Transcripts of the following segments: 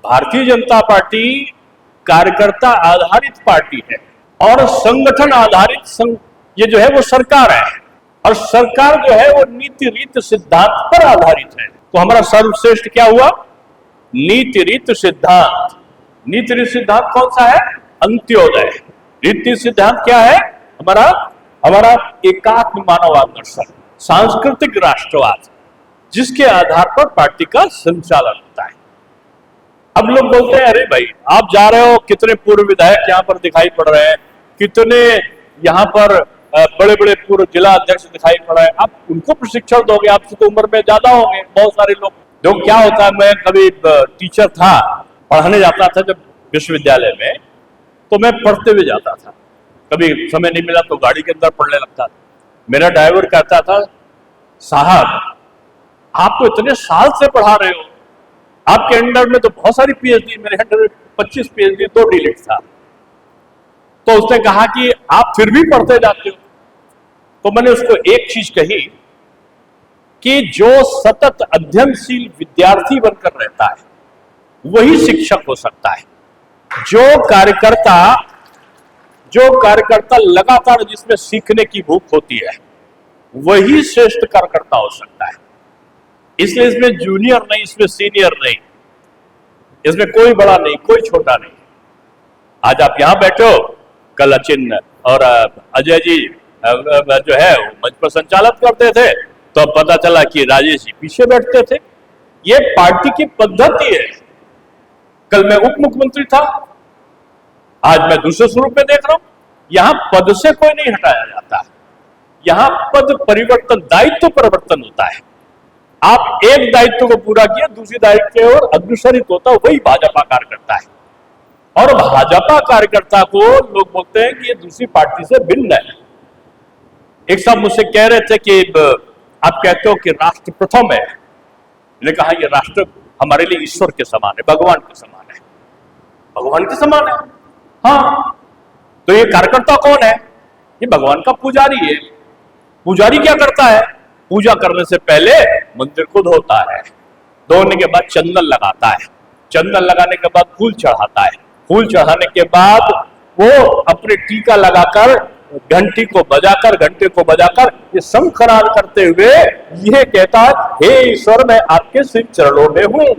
Bharatiya Janata party कार्यकर्ता आधारित party है और संगठन आधारित ये जो है वो सरकार है, और सरकार जो है वो नीति रीत सिद्धांत पर आधारित है। तो हमारा सर्वश्रेष्ठ क्या हुआ? नीति रीत सिद्धांत। नीति रीत सिद्धांत कौन सा है? अंत्योदय। नीति सिद्धांत क्या है? हमारा एकात्म मानववाद दर्शन, सांस्कृतिक राष्ट्रवाद, जिसके आधार पर पार्टी का संचालन होता है। अब लोग बोलते हैं अरे भाई आप जा रहे हो, कितने पूर्व विधायक यहाँ पर दिखाई पड़ रहे हैं, कितने यहाँ पर बड़े बड़े पूर्व जिला अध्यक्ष दिखाई पड़ रहे हैं, आप उनको प्रशिक्षण दोगे? आपसे तो उम्र में ज्यादा होंगे बहुत सारे लोग। जो क्या होता है, मैं कभी टीचर था, पढ़ाने जाता था जब विश्वविद्यालय में, तो मैं पढ़ते हुए जाता था। कभी समय नहीं मिला तो गाड़ी के अंदर पढ़ने लगता था। मेरा ड्राइवर कहता था साहब आप तो इतने साल से पढ़ा रहे हो, आपके अंडर में तो बहुत सारी पीएचडी, मेरे अंडर में 25 पीएचडी 2 डीलिट था। तो उसने कहा कि आप फिर भी पढ़ते जाते हो। तो मैंने उसको एक चीज कही कि जो सतत अध्ययनशील विद्यार्थी बनकर रहता है वही शिक्षक हो सकता है। जो कार्यकर्ता लगातार जिसमें सीखने की भूख होती है वही श्रेष्ठ कार्यकर्ता हो सकता है। इसलिए इसमें जूनियर नहीं, इसमें सीनियर नहीं, इसमें कोई बड़ा नहीं, कोई छोटा नहीं। आज आप यहां बैठे हो, कल अचिन और अजय जी जो है मंच पर संचालित करते थे, तो पता चला कि राजेश जी पीछे बैठते थे। ये पार्टी की पद्धति है। कल मैं उप मुख्यमंत्री था, आज मैं दूसरे स्वरूप में देख रहा हूं। यहां पद से कोई नहीं हटाया जाता, यहां पद परिवर्तन, दायित्व परिवर्तन होता है। आप एक दायित्व को पूरा किया, दूसरी दायित्व की ओर अग्रसरित होता, वही भाजपा कार्यकर्ता है। और भाजपा कार्यकर्ता को लोग बोलते हैं कि ये दूसरी पार्टी से भिन्न है। एक साहब मुझसे कह रहे थे कि आप कहते हो कि राष्ट्र प्रथम है। मैंने कहा ये राष्ट्र हमारे लिए ईश्वर के समान है, भगवान के समान है। भगवान के समान है, हाँ। तो ये कार्यकर्ता कौन है? ये भगवान का पुजारी है। पुजारी क्या करता है? पूजा करने से पहले मंदिर को धोता है, धोने के बाद चंदन लगाता है, चंदन लगाने के बाद फूल चढ़ाता है, फूल चढ़ाने के बाद वो अपने टीका लगाकर घंटे को बजाकर ये शंखनाद करते हुए यह कहता है, हे ईश्वर मैं आपके सिर चरणों में हूं।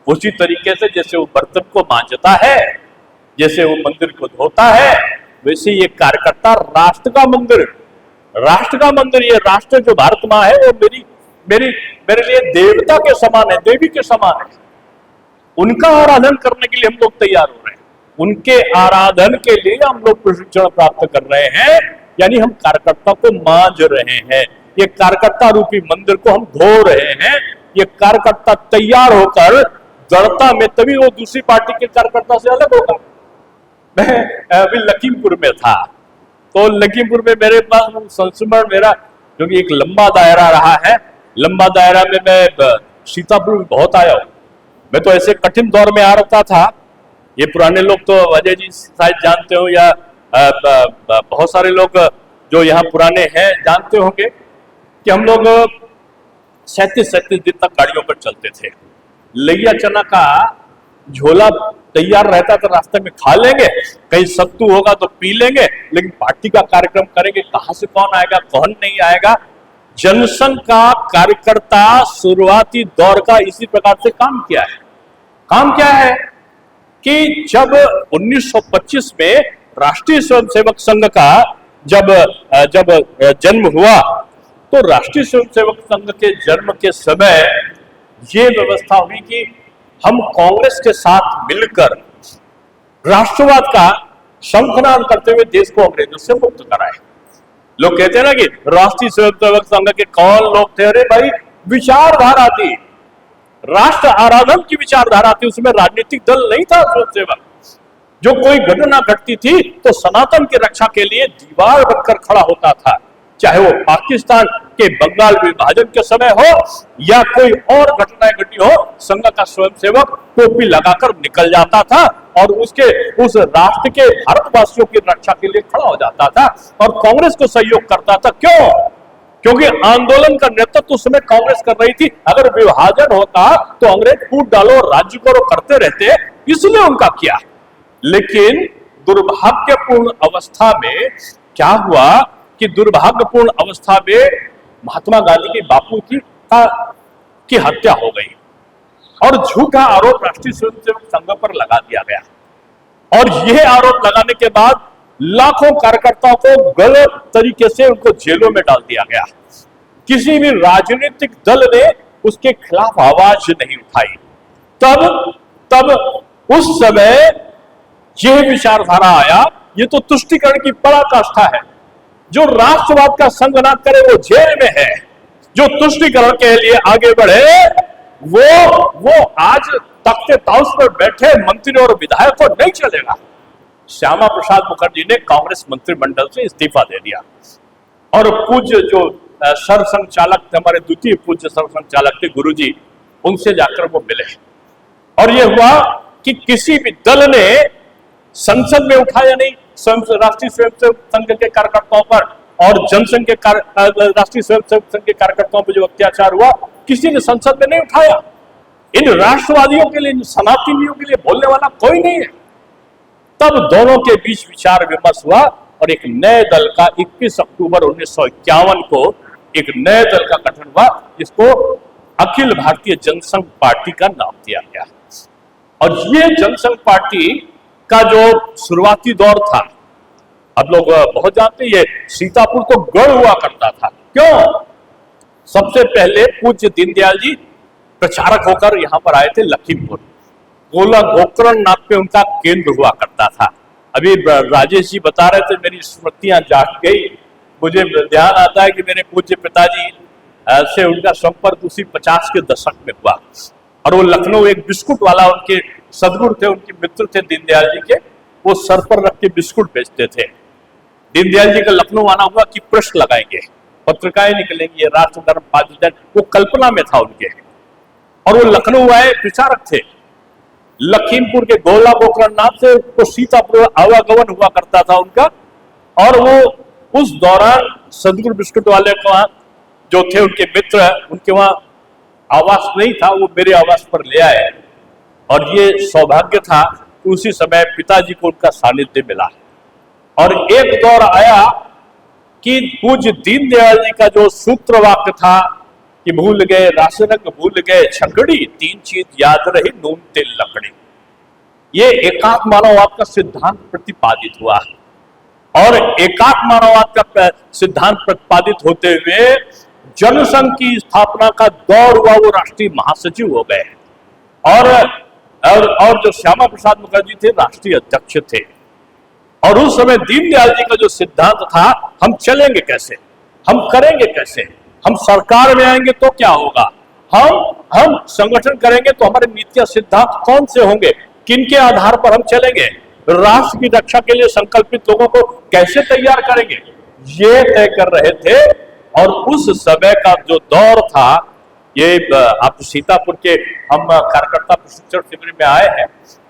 उसी तरीके से जैसे वो बर्तन को मांजता है, जैसे वो मंदिर को धोता है, वैसे ये कार्यकर्ता राष्ट्र का मंदिर, ये राष्ट्र जो भारत मां है वो मेरे लिए देवता के समान है, देवी के समान है। उनका आराधन करने के लिए हम लोग तैयार हो रहे हैं, उनके आराधन के लिए हम लोग प्रशिक्षण प्राप्त कर रहे हैं, यानी हम कार्यकर्ता को मांज रहे हैं। ये कार्यकर्ता रूपी मंदिर को हम धो रहे हैं। ये कार्यकर्ता तैयार होकर जड़ता में, तभी वो दूसरी पार्टी के कार्यकर्ता से अलग होगा। मैं अभी लखीमपुर में था, तो लखीमपुर में मेरे पास संस्मरण मेरा जो कि एक लंबा दायरा रहा है, लंबा दायरा में मैं सीतापुर में बहुत आया हूं। मैं तो ऐसे कठिन दौर में आ रहा था। ये पुराने लोग तो अजय जी शायद जानते हो, या बहुत सारे लोग जो यहाँ पुराने हैं जानते होंगे कि हम लोग 37 दिन तक गाड़ियों पर चलते थे। लैया चना का झोला तैयार रहता था, रास्ते में खा लेंगे, कहीं सत्तू होगा तो पी लेंगे, लेकिन पार्टी का कार्यक्रम करेंगे, कहां से कौन आएगा कौन नहीं आएगा। जनसंघ का कार्यकर्ता शुरुआती दौर का इसी प्रकार से काम किया है। काम क्या है कि जब 1925 में राष्ट्रीय स्वयंसेवक संघ का जब जन्म हुआ, तो राष्ट्रीय स्वयंसेवक संघ के जन्म के समय ये व्यवस्था हुई कि हम कांग्रेस के साथ मिलकर राष्ट्रवाद का शंखनाद करते हुए देश को अंग्रेजों से मुक्त कराए। लोग कहते हैं ना कि राष्ट्रीय स्वयंसेवक संघ के कौन लोग थे? अरे भाई विचारधारा थी, राष्ट्र आराधन की विचारधारा थी, उसमें राजनीतिक दल नहीं था। स्वयंसेवक जो कोई घटना घटती थी तो सनातन की रक्षा के लिए दीवार बनकर खड़ा होता था, चाहे वो पाकिस्तान के बंगाल विभाजन के समय हो या कोई और घटनाएं घटी हो। संघ का स्वयंसेवक टोपी लगाकर निकल जाता था और उस राष्ट्र के भारतवासियों की रक्षा के लिए खड़ा हो जाता था और कांग्रेस को सहयोग करता था। क्यों? क्योंकि आंदोलन का नेतृत्व उस समय कांग्रेस कर रही थी। अगर विभाजन होता तो अंग्रेज कूट डालो और राज्य करो करते रहते, इसलिए उनका किया। लेकिन दुर्भाग्यपूर्ण अवस्था में क्या हुआ कि दुर्भाग्यपूर्ण अवस्था में महात्मा गांधी के बापू की हत्या हो गई और झूठा आरोप राष्ट्रीय स्वयंसेवक संघ पर लगा दिया गया। और यह आरोप लगाने के बाद लाखों कार्यकर्ताओं को गलत तरीके से उनको जेलों में डाल दिया गया। किसी भी राजनीतिक दल ने उसके खिलाफ आवाज नहीं उठाई। तब उस समय यह विचारधारा आया, ये तो तुष्टीकरण की पराकाष्ठा है। जो राष्ट्रवाद का संग ना करे वो जेल में है, जो तुष्टीकरण के लिए आगे बढ़े वो आज तख्ते ताउस पर बैठे मंत्री और विधायक को नहीं चलेगा। श्यामा प्रसाद मुखर्जी ने कांग्रेस मंत्रिमंडल से इस्तीफा दे दिया और पूज्य जो सरसंघचालक थे, हमारे द्वितीय पूज्य सरसंघचालक थे गुरुजी, उनसे जाकर वो मिले और यह हुआ कि किसी भी दल ने संसद में उठाया नहीं राष्ट्रीय स्वयंसेवक संघ के कार्यकर्ताओं पर और जनसंघ के राष्ट्रीय स्वयंसेवक संघ के कार्यकर्ताओं पर जो अत्याचार हुआ, किसी ने संसद में नहीं उठाया। इन राष्ट्रवादियों के लिए, इन सनातनियों के लिए बोलने वाला कोई नहीं है। तब दोनों के बीच विचार विमर्श हुआ और एक नए दल का 21 अक्टूबर 1951 को एक नए दल का गठन हुआ, जिसको अखिल भारतीय जनसंघ पार्टी का नाम दिया गया। और ये जनसंघ पार्टी का जो शुरुआती दौर था, अब लोग बहुत जानते हैं, ये सीतापुर तो गढ़ हुआ करता था। क्यों? सबसे पहले पूज्य दीनदयाल जी प्रचारक होकर यहां पर आए थे लखीमपुर। गोकर्ण नाथ पे उनका केंद्र हुआ करता था। अभी राजेश जी बता रहे थे, मेरी स्मृतियां जाग गई। मुझे ध्यान आता है कि मेरे पूज्य पिताजी से उनका संपर्क उसी 50 के दशक में हुआ और वो लखनऊ एक बिस्कुट वाला, उनके सदगुरु थे, उनके मित्र थे दीनदयाल जी के, वो सर पर रख के बिस्कुट बेचते थे। दीनदयाल जी का लखनऊ आना हुआ कि प्रश्न लगाएंगे, पत्रिकाएं निकलेंगी, राष्ट्र धर्म पाकिस्तान, वो कल्पना में था उनके। और वो लखनऊ आए, प्रचारक थे। लखीमपुर के गोकर्ण नाथ से तो सीतापुर आवागमन हुआ करता था उनका। और वो उस दौरान सदगुरु बिस्कुट वाले को जो थे उनके मित्र, उनके वहां आवास नहीं था, वो मेरे आवास पर ले आए। और ये सौभाग्य था कि उसी समय पिताजी को उनका सानिध्य मिला। और एक दौर आया कि पूज्य दीनदयाल जी का जो सूत्र वाक्य था कि भूल गए राशनक, भूल गए छकड़ी, तीन चीज याद रही, नून तेल लकड़ी। ये एकात्म मानववाद का सिद्धांत प्रतिपादित हुआ और एकात्म मानववाद का सिद्धांत प्रतिपादित होते हुए जनसंघ की स्थापना का दौर हुआ, वो राष्ट्रीय महासचिव हो गए। और जो श्यामा प्रसाद मुखर्जी थे राष्ट्रीय अध्यक्ष थे। और उस समय दीनदयाल जी का जो सिद्धांत था, हम चलेंगे कैसे, हम करेंगे कैसे, हम सरकार में आएंगे तो क्या होगा, हम संगठन करेंगे तो हमारे नीतियां सिद्धांत कौन से होंगे, किनके आधार पर हम चलेंगे, राष्ट्र की रक्षा के लिए संकल्पित लोगों को कैसे तैयार करेंगे, ये तय कर रहे थे। और उस समय का जो दौर था, ये आप सीतापुर के हम कार्यकर्ता प्रशिक्षण शिविर में आए हैं,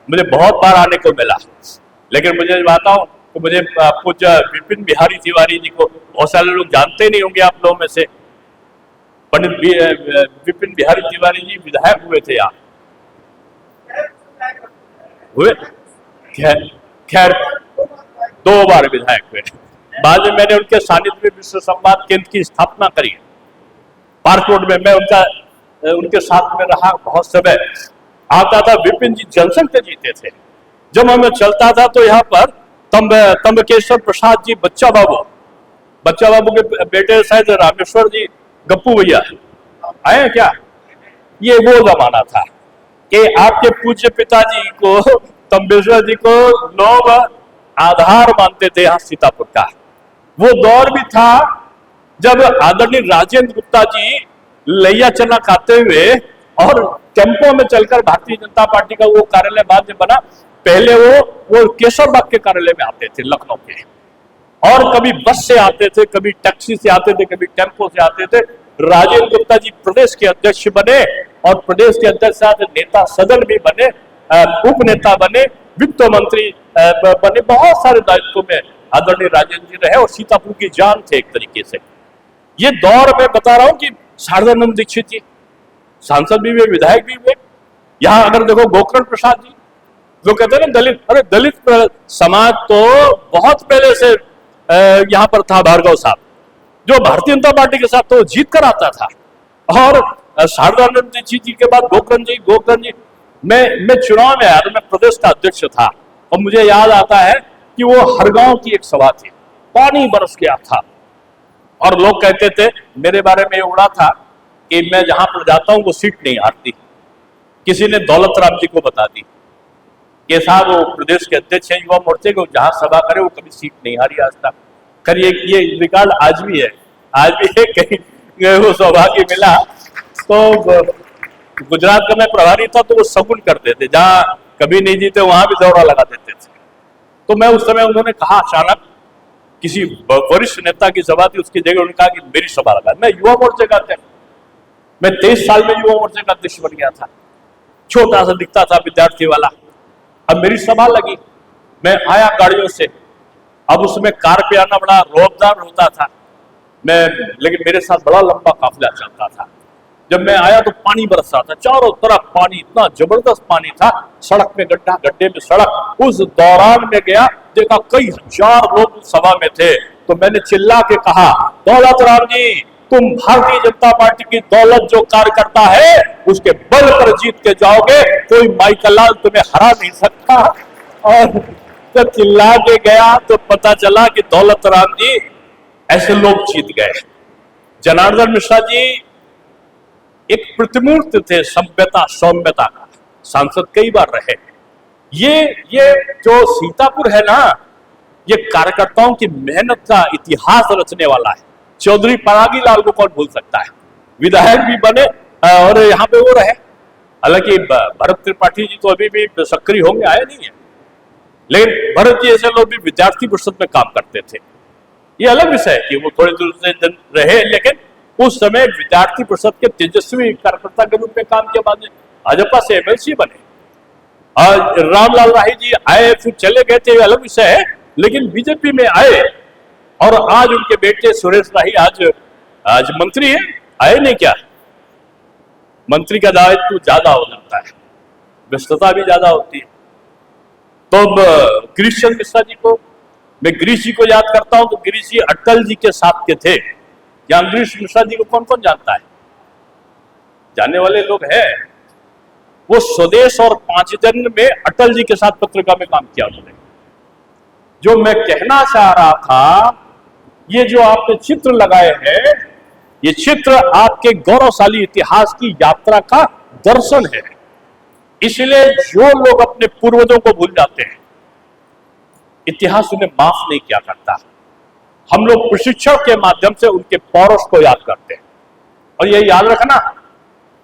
मुझे बहुत बार आने को मिला। लेकिन मुझे बताऊं तो मुझे पूज्य विपिन बिहारी तिवारी जी को बहुत सारे लोग जानते ही नहीं होंगे आप लोगों में से। पंडित विपिन बिहारी तिवारी जी विधायक हुए थे यहाँ, हुए खैर 2 बार विधायक हुए। बाद में मैंने उनके सानिध्य में विश्व संवाद केंद्र की स्थापना करी पार्क रोड में। मैं उनके साथ में रहा बहुत समय, आता था। विपिन जी जनसंघ से जीते थे। जब हमें चलता था तो यहाँ पर तंबकेश्वर प्रसाद जी, बच्चा बाबू के बेटे शायद रामेश्वर जी, गप्पू भैया आए क्या? ये वो जमाना था कि आपके पूज्य पिताजी को, तंबकेश्वर जी को लोग आधार मानते थे यहाँ सीतापुर का। वो दौर भी था जब आदरणीय राजेंद्र गुप्ता जी लैया चना खाते हुए और टेम्पो में चलकर भारतीय जनता पार्टी का वो कार्यालय बाद में बना, पहले वो केशव बाग के कार्यालय में आते थे लखनऊ के, और कभी बस से आते थे, कभी टैक्सी से आते थे, कभी टेम्पो से आते थे। राजेंद्र गुप्ता जी प्रदेश के अध्यक्ष बने और प्रदेश के अध्यक्ष साथ नेता सदन भी बने, उप नेता बने, वित्त मंत्री बने, बहुत सारे दायित्वों में आदरणीय राजेंद्र जी रहे और सीतापुर की जान थे एक तरीके से। ये दौर मैं बता रहा हूं कि शारदानंद दीक्षित जी सांसद भी हुए, विधायक भी हुए। यहां अगर देखो गोकर्ण प्रसाद जी, जो कहते हैं ना दलित, अरे दलित समाज तो बहुत पहले से यहां पर था। भार्गव साहब जो भारतीय जनता पार्टी के साथ तो जीत कर आता था। और शारदानंद दीक्षित जी के बाद गोकर्ण जी। मैं चुनाव में आया तो मैं प्रदेश का अध्यक्ष था और मुझे याद आता है कि वो हर गांव की एक सभा थी, पानी बरस गया था और लोग कहते थे, मेरे बारे में उड़ा था कि मैं जहां पर जाता हूं वो सीट नहीं हारती। किसी ने दौलत राम जी को बता दी कि साहब वो प्रदेश के अध्यक्ष हैं युवा मोर्चे के, जहां सभा करे वो कभी सीट नहीं हारी आज तक। खैर ये रिकॉर्ड आज भी है, कहीं वो सौभाग्य मिला। तो गुजरात का मैं प्रभारी था तो वो सगुन करते थे, जहां कभी नहीं जीते वहां भी दौरा लगा देते थे। तो मैं उस समय, उन्होंने कहा अचानक, किसी वरिष्ठ नेता की सभा थी, उसकी जगह उन्होंने कहा कि मेरी सभा लगा। मैं युवा मोर्चे का अध्यक्ष, मैं 23 साल में युवा मोर्चे का अध्यक्ष बन गया था, छोटा सा दिखता था विद्यार्थी वाला। अब मेरी सभा लगी, मैं आया गाड़ियों से। अब उसमें कार पे आना बड़ा रौबदार होता था लेकिन मेरे साथ बड़ा लंबा काफिला चलता था। जब मैं आया तो पानी बरस रहा था, चारों तरफ पानी, इतना जबरदस्त पानी था, सड़क में गड्ढा, गड्ढे में सड़क। उस दौरान में गया, देखा कई हजार लोग सभा में थे, तो मैंने चिल्ला के कहा, दौलत राम जी, तुम भारतीय जनता पार्टी की दौलत जो कार्यकर्ता है उसके बल पर जीत के जाओगे, कोई माइकल लाल तुम्हें हरा नहीं सकता। और जब चिल्ला के गया तो पता चला कि दौलत राम जी ऐसे लोग जीत गए। जनार्दन मिश्रा जी एक प्रतिमूर्त थे सभ्यता सौम्यता का, सांसद कई बार रहे। ये जो सीतापुर है ना, ये कार्यकर्ताओं की मेहनत का इतिहास रचने वाला है। चौधरी परागी लाल को कौन भूल सकता है, विधायक भी बने और यहाँ पे वो रहे। हालांकि भरत त्रिपाठी जी तो अभी भी सक्रिय होंगे, आए नहीं है, लेकिन भरत जी ऐसे लोग भी विद्यार्थी परिषद में काम करते थे। ये अलग विषय है कि वो थोड़ी दूर से रहे, लेकिन उस समय विद्यार्थी परिषद के तेजस्वी कार्यकर्ता के रूप में काम किया। बाद में भाजपा से एमएलसी बने। आज रामलाल राही जी आए, फिर चले गए थे, अलग विषय है, लेकिन बीजेपी में आए और आज उनके बेटे सुरेश राही आज मंत्री है। आए नहीं क्या? मंत्री का दायित्व ज्यादा हो जाता है, व्यस्तता भी ज्यादा होती है। तो गिरीश चंद्र मिश्रा जी को, मैं गिरीश जी को याद करता हूं तो गिरीश जी अटल जी के साथ के थे। या गिरीश मिश्रा जी को कौन कौन जानता है? जानने वाले लोग हैं। वो स्वदेश और 5 जन में अटल जी के साथ पत्रिका में काम किया उन्होंने। जो मैं कहना चाह रहा था, ये जो आपने चित्र लगाए हैं, ये चित्र आपके गौरवशाली इतिहास की यात्रा का दर्शन है। इसलिए जो लोग अपने पूर्वजों को भूल जाते हैं, इतिहास उन्हें माफ नहीं किया करता। हम लोग प्रशिक्षण के माध्यम से उनके पौरुष को याद करते हैं। और ये याद रखना,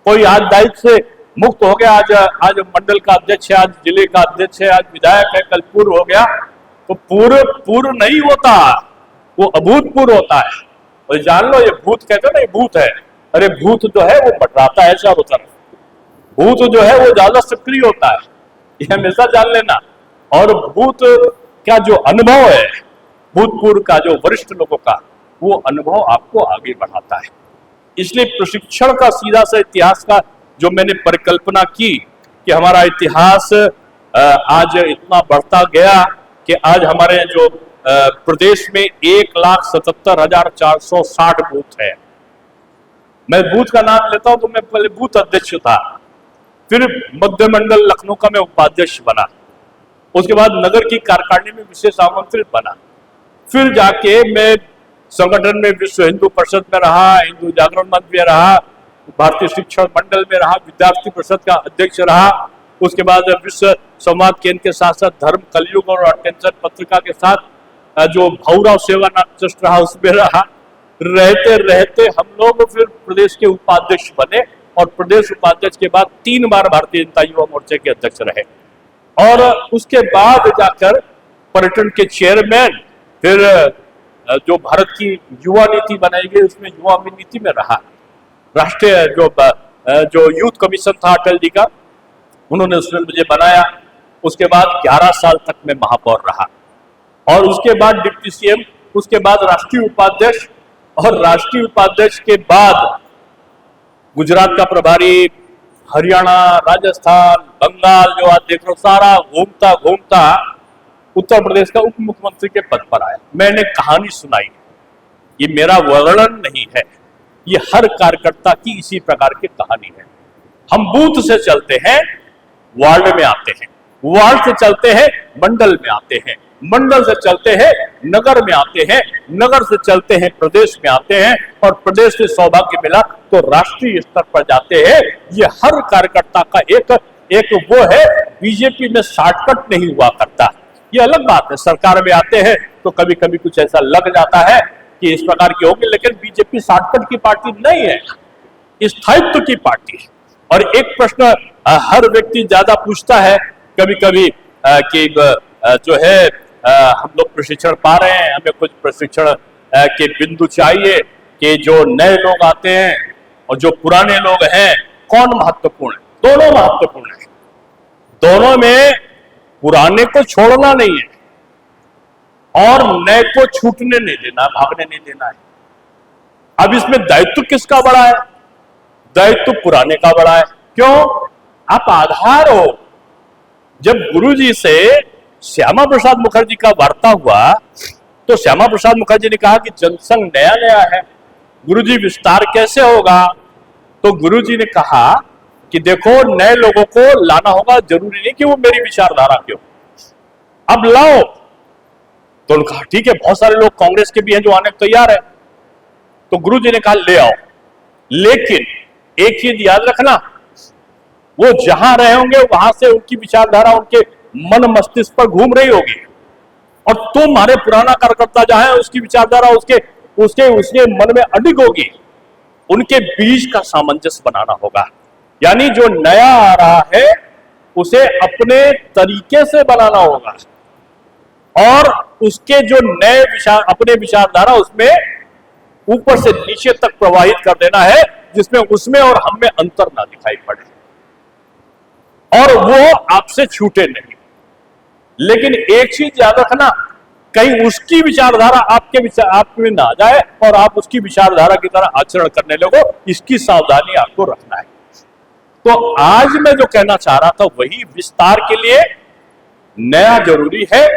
कोई आज दायित्व से मुक्त हो गया, आज मंडल का अध्यक्ष है, आज जिले का अध्यक्ष है, आज विधायक है, कल पूर्व हो गया, तो पूर्व नहीं होता, वो अभूतपूर्व होता है। और जान लो, ये भूत कहते हो ना, ये भूत है। अरे भूत जो है वो मंडराता है चारों तरफ। भूत जो है वो ज्यादा सक्रिय होता है, ये हमेशा जान लेना। और भूत का जो अनुभव है, भूतपूर्व का, जो वरिष्ठ लोगों का, वो अनुभव आपको आगे बढ़ाता है। इसलिए प्रशिक्षण का सीधा सा इतिहास का जो मैंने परिकल्पना की कि हमारा इतिहास आज इतना बढ़ता गया कि आज हमारे जो प्रदेश में 1,77,460 बूथ है। मैं बूथ का नाम लेता हूं तो मैं पहले बूथ अध्यक्ष था, फिर मध्य मंडल लखनऊ का मैं उपाध्यक्ष बना, उसके बाद नगर की कार्यकारिणी में विशेष आमंत्रित बना, फिर जाके मैं संगठन में विश्व हिंदू परिषद में रहा, हिंदू जागरण मंच में रहा, भारतीय शिक्षण मंडल में रहा, विद्यार्थी परिषद का अध्यक्ष रहा, उसके बाद विश्व संवाद केंद्र के साथ साथ धर्म कलयुग और अटेंशन पत्रिका के साथ जो भाऊराव सेवानाथ ट्रस्ट रहा उसमें रहा। रहते रहते हम लोग फिर प्रदेश के उपाध्यक्ष बने और प्रदेश उपाध्यक्ष के बाद 3 बार भारतीय जनता युवा मोर्चे के अध्यक्ष रहे और उसके बाद जाकर पर्यटन के चेयरमैन, फिर जो भारत की युवा नीति बनाई गई उसमें युवा नीति में रहा। राष्ट्रीय जो यूथ कमीशन था अटल जी का, उन्होंने उसमें मुझे बनाया। उसके बाद 11 साल तक मैं महापौर रहा और उसके बाद डिप्टी सीएम, उसके बाद राष्ट्रीय उपाध्यक्ष और राष्ट्रीय उपाध्यक्ष के बाद गुजरात का प्रभारी, हरियाणा, राजस्थान, बंगाल जो आज देख रहे हो, सारा घूमता घूमता उत्तर प्रदेश का उप मुख्यमंत्री के पद पर आया। मैंने कहानी सुनाई, ये मेरा वर्णन नहीं है, ये हर कार्यकर्ता की इसी प्रकार की कहानी है। हम बूथ से चलते हैं, वार्ड में आते हैं, वार्ड से चलते हैं, मंडल में आते हैं, मंडल से चलते हैं, नगर में आते हैं, नगर से चलते हैं, प्रदेश में आते हैं, और प्रदेश से सौभाग्य मिला तो राष्ट्रीय स्तर पर जाते हैं। ये हर कार्यकर्ता का एक वो है, बीजेपी में शॉर्टकट नहीं हुआ करता। ये अलग बात है, सरकार में आते हैं तो कभी कभी कुछ ऐसा लग जाता है कि इस प्रकार की होगी, लेकिन बीजेपी शॉर्टकट की पार्टी नहीं है, स्थायित्व की पार्टी है। और एक प्रश्न हर व्यक्ति ज्यादा पूछता है कभी कभी कि जो है हम लोग प्रशिक्षण पा रहे हैं, हमें कुछ प्रशिक्षण के बिंदु चाहिए कि जो नए लोग आते हैं और जो पुराने लोग हैं कौन महत्वपूर्ण है। दोनों महत्वपूर्ण है, दोनों में पुराने को छोड़ना नहीं है और नए को छूटने नहीं देना, भागने नहीं देना है। अब इसमें दायित्व किसका बड़ा है? दायित्व पुराने का बड़ा है। क्यों? आप आधार हो। जब गुरुजी से श्यामा प्रसाद मुखर्जी का वार्ता हुआ तो श्यामा प्रसाद मुखर्जी ने कहा कि जनसंघ नया नया है, गुरुजी विस्तार कैसे होगा? तो गुरुजी ने कहा कि देखो, नए लोगों को लाना होगा, जरूरी नहीं कि वो मेरी विचारधारा के हो, अब लाओ। तो उन्होंने कहा ठीक है, बहुत सारे लोग कांग्रेस के भी हैं जो आने को तैयार है। तो गुरुजी ने कहा ले आओ, लेकिन एक चीज याद रखना, वो जहां रहे होंगे वहां से उनकी विचारधारा उनके मन मस्तिष्क पर घूम रही होगी, और तुम्हारे पुराना कार्यकर्ता जहां है उसकी विचारधारा उसके मन में अडिग होगी। उनके बीच का सामंजस्य बनाना होगा। यानी जो नया आ रहा है उसे अपने तरीके से बनाना होगा और उसके जो नए अपने विचारधारा उसमें ऊपर से नीचे तक प्रवाहित कर देना है, जिसमें उसमें और हम में अंतर ना दिखाई पड़े और वो आपसे छूटे नहीं। लेकिन एक चीज याद रखना, कहीं उसकी विचारधारा आप में ना आ जाए और आप उसकी विचारधारा की तरह आचरण करने लगो, इसकी सावधानी आपको रखना है। तो आज मैं जो कहना चाह रहा था वही, विस्तार के लिए नया जरूरी है,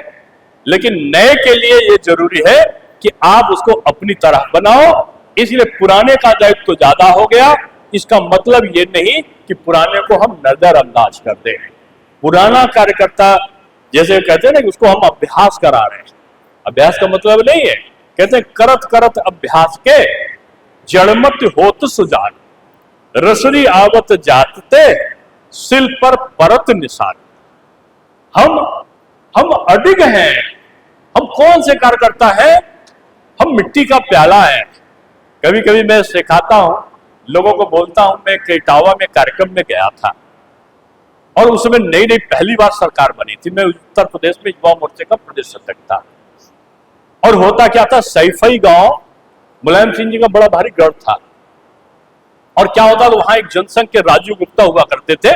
लेकिन नए के लिए यह जरूरी है कि आप उसको अपनी तरह बनाओ। इसलिए पुराने का दायित्व तो ज्यादा हो गया, इसका मतलब ये नहीं कि पुराने को हम नजरअंदाज कर दें। पुराना कार्यकर्ता जैसे कहते हैं ना कि उसको हम अभ्यास करा रहे हैं, अभ्यास का मतलब नहीं है, कहते हैं करत करत अभ्यास के जड़मत होत सुजान, रसरी आवत जातते सिल पर परत निशान। हम अडिग हैं। हम कौन से कार्यकर्ता हैं? हम मिट्टी का प्याला है। कभी कभी मैं सिखाता हूं, लोगों को बोलता हूं, मैं इटावा में कार्यक्रम में गया था और उस समय नई नई पहली बार सरकार बनी थी। मैं उत्तर प्रदेश में युवा मोर्चे का प्रदेश अध्यक्ष था और होता क्या था, सैफई गांव मुलायम सिंह जी का बड़ा भारी गढ़ था और क्या होता था, वहां एक जनसंघ के राजू गुप्ता हुआ करते थे।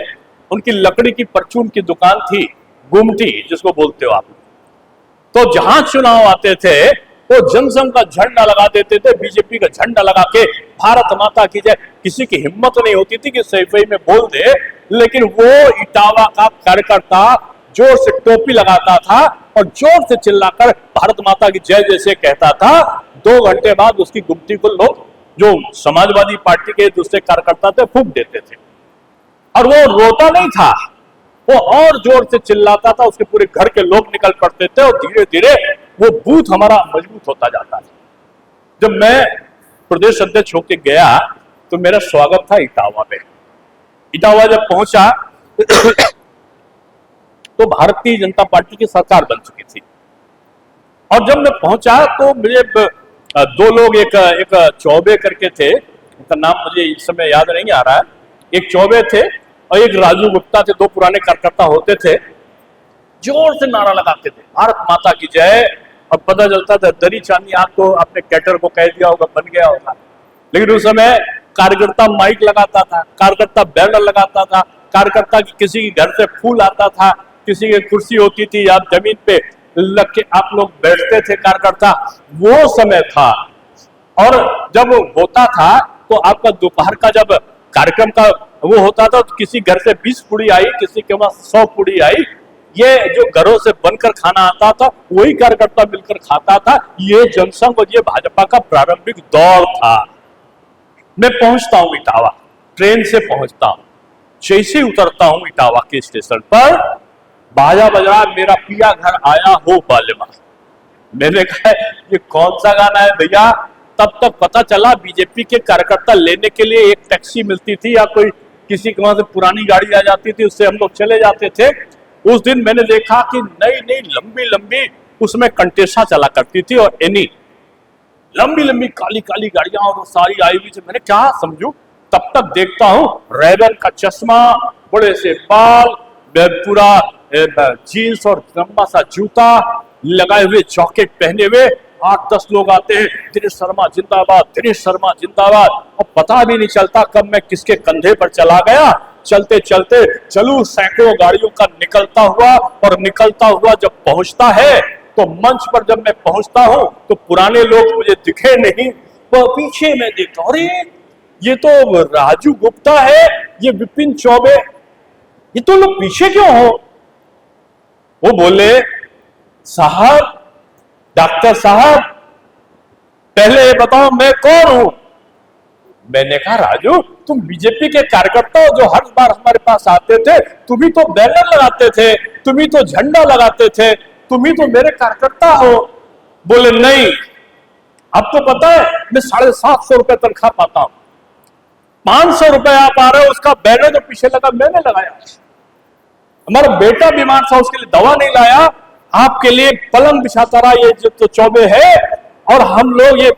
उनकी लकड़ी की परचून की दुकान थी, गुमटी जिसको बोलते हो आप। तो जहां चुनाव आते थे वो जनसंघ का झंडा लगा देते थे, बीजेपी का झंडा लगा के भारत माता की जय। किसी की हिम्मत नहीं होती थी कि सैफई में बोल दे, लेकिन वो इटावा का कार्यकर्ता जोर से टोपी लगाता था और जोर से चिल्लाकर भारत माता की जय जैसे कहता था। 2 घंटे बाद उसकी गुमटी को लोग, जो समाजवादी पार्टी के दूसरे कार्यकर्ता थे, फूंक देते थे और वो रोता नहीं था, वो और जोर से चिल्लाता था। उसके पूरे घर के लोग निकल पड़ते थे और धीरे धीरे वो बूथ हमारा मजबूत होता जाता था। जब मैं प्रदेश अध्यक्ष होकर गया तो मेरा स्वागत था इटावा में। इटावा जब पहुंचा तो भारतीय जनता पार्टी की सरकार बन चुकी थी और जब मैं पहुंचा तो मुझे 2 लोग, एक चौबे करके थे, उनका नाम मुझे इस समय याद नहीं आ रहा है, एक चौबे थे और एक राजू गुप्ता थे, 2 पुराने कार्यकर्ता होते थे। जोर से नारा लगाते थे भारत माता की जय और पता चलता था दरी चांदी आपको अपने कैटर को कह दिया होगा, बन गया होगा। लेकिन उस समय कार्यकर्ता माइक लगाता था, कार्यकर्ता बैनर लगाता था, कार्यकर्ता की किसी के घर से फूल आता था, किसी की कुर्सी होती थी, आप जमीन पे लग के आप लोग बैठते थे कार्यकर्ता। वो समय था और जब होता था तो आपका दोपहर का जब कार्यक्रम का वो होता था तो किसी घर से 20 पूड़ी आई, किसी के पास 100 पूड़ी आई। ये जो घरों से बनकर खाना आता था वही कार्यकर्ता मिलकर खाता था। ये जनसंघ और ये भाजपा का प्रारंभिक दौर था। मैं पहुंचता हूं इटावा, ट्रेन से पहुंचता हूं, जैसे ही उतरता हूं इटावा के स्टेशन पर बाजा बजा, मेरा पिया घर आया हो बालेमा। मैंने कहा ये कौन सा गाना है भैया? तब तक पता चला बीजेपी के कार्यकर्ता लेने के लिए एक टैक्सी मिलती थी या कोई किसी के वहां से पुरानी गाड़ी आ जाती थी, उससे हम लोग चले जाते थे। उस दिन मैंने देखा कि नई नई लंबी लंबी उसमें कंटेसा चला करती थी और एनी लंबी लंबी काली काली गाड़ियां और सारी आई हुई थी। मैंने क्या समझू, तब तक देखता हूं रेबन का चश्मा, बड़े से बाल, पूरा जीन्स और लंबा सा जूता लगाए हुए, जॉकेट पहने हुए 8-10 लोग आते हैं। दिनेश शर्मा जिंदाबाद, दिनेश शर्मा जिंदाबाद। और पता भी नहीं चलता कब मैं किसके कंधे पर चला गया। चलते चलते चलू सैकड़ों गाड़ियों का निकलता हुआ, और निकलता हुआ जब पहुंचता है तो मंच पर जब मैं पहुंचता हूं तो पुराने लोग मुझे दिखे नहीं। वो पीछे मैं देखता हूं, अरे ये तो राजू गुप्ता है, ये विपिन चौबे, ये तो लोग पीछे क्यों हो? वो बोले साहब, डॉक्टर साहब पहले ये बताओ मैं कौन हूं? मैंने कहा राजू तुम बीजेपी के कार्यकर्ता हो जो हर बार हमारे पास आते थे, तुम ही तो बैनर लगाते थे, तुम ही तो झंडा लगाते थे, तुम ही तो मेरे कार्यकर्ता हो। बोले नहीं, आपको पता है मैं 750 रुपए तनख्वाह पाता हूं, 500 रुपए आप आ रहे हो, उसका बैनर जो पीछे लगा मैंने लगाया। हमारा बेटा बीमार था, उसके लिए दवा नहीं लाया, आपके लिए पलंग बिछाता रहा ये जो तो चौबे है, और हम लोग ये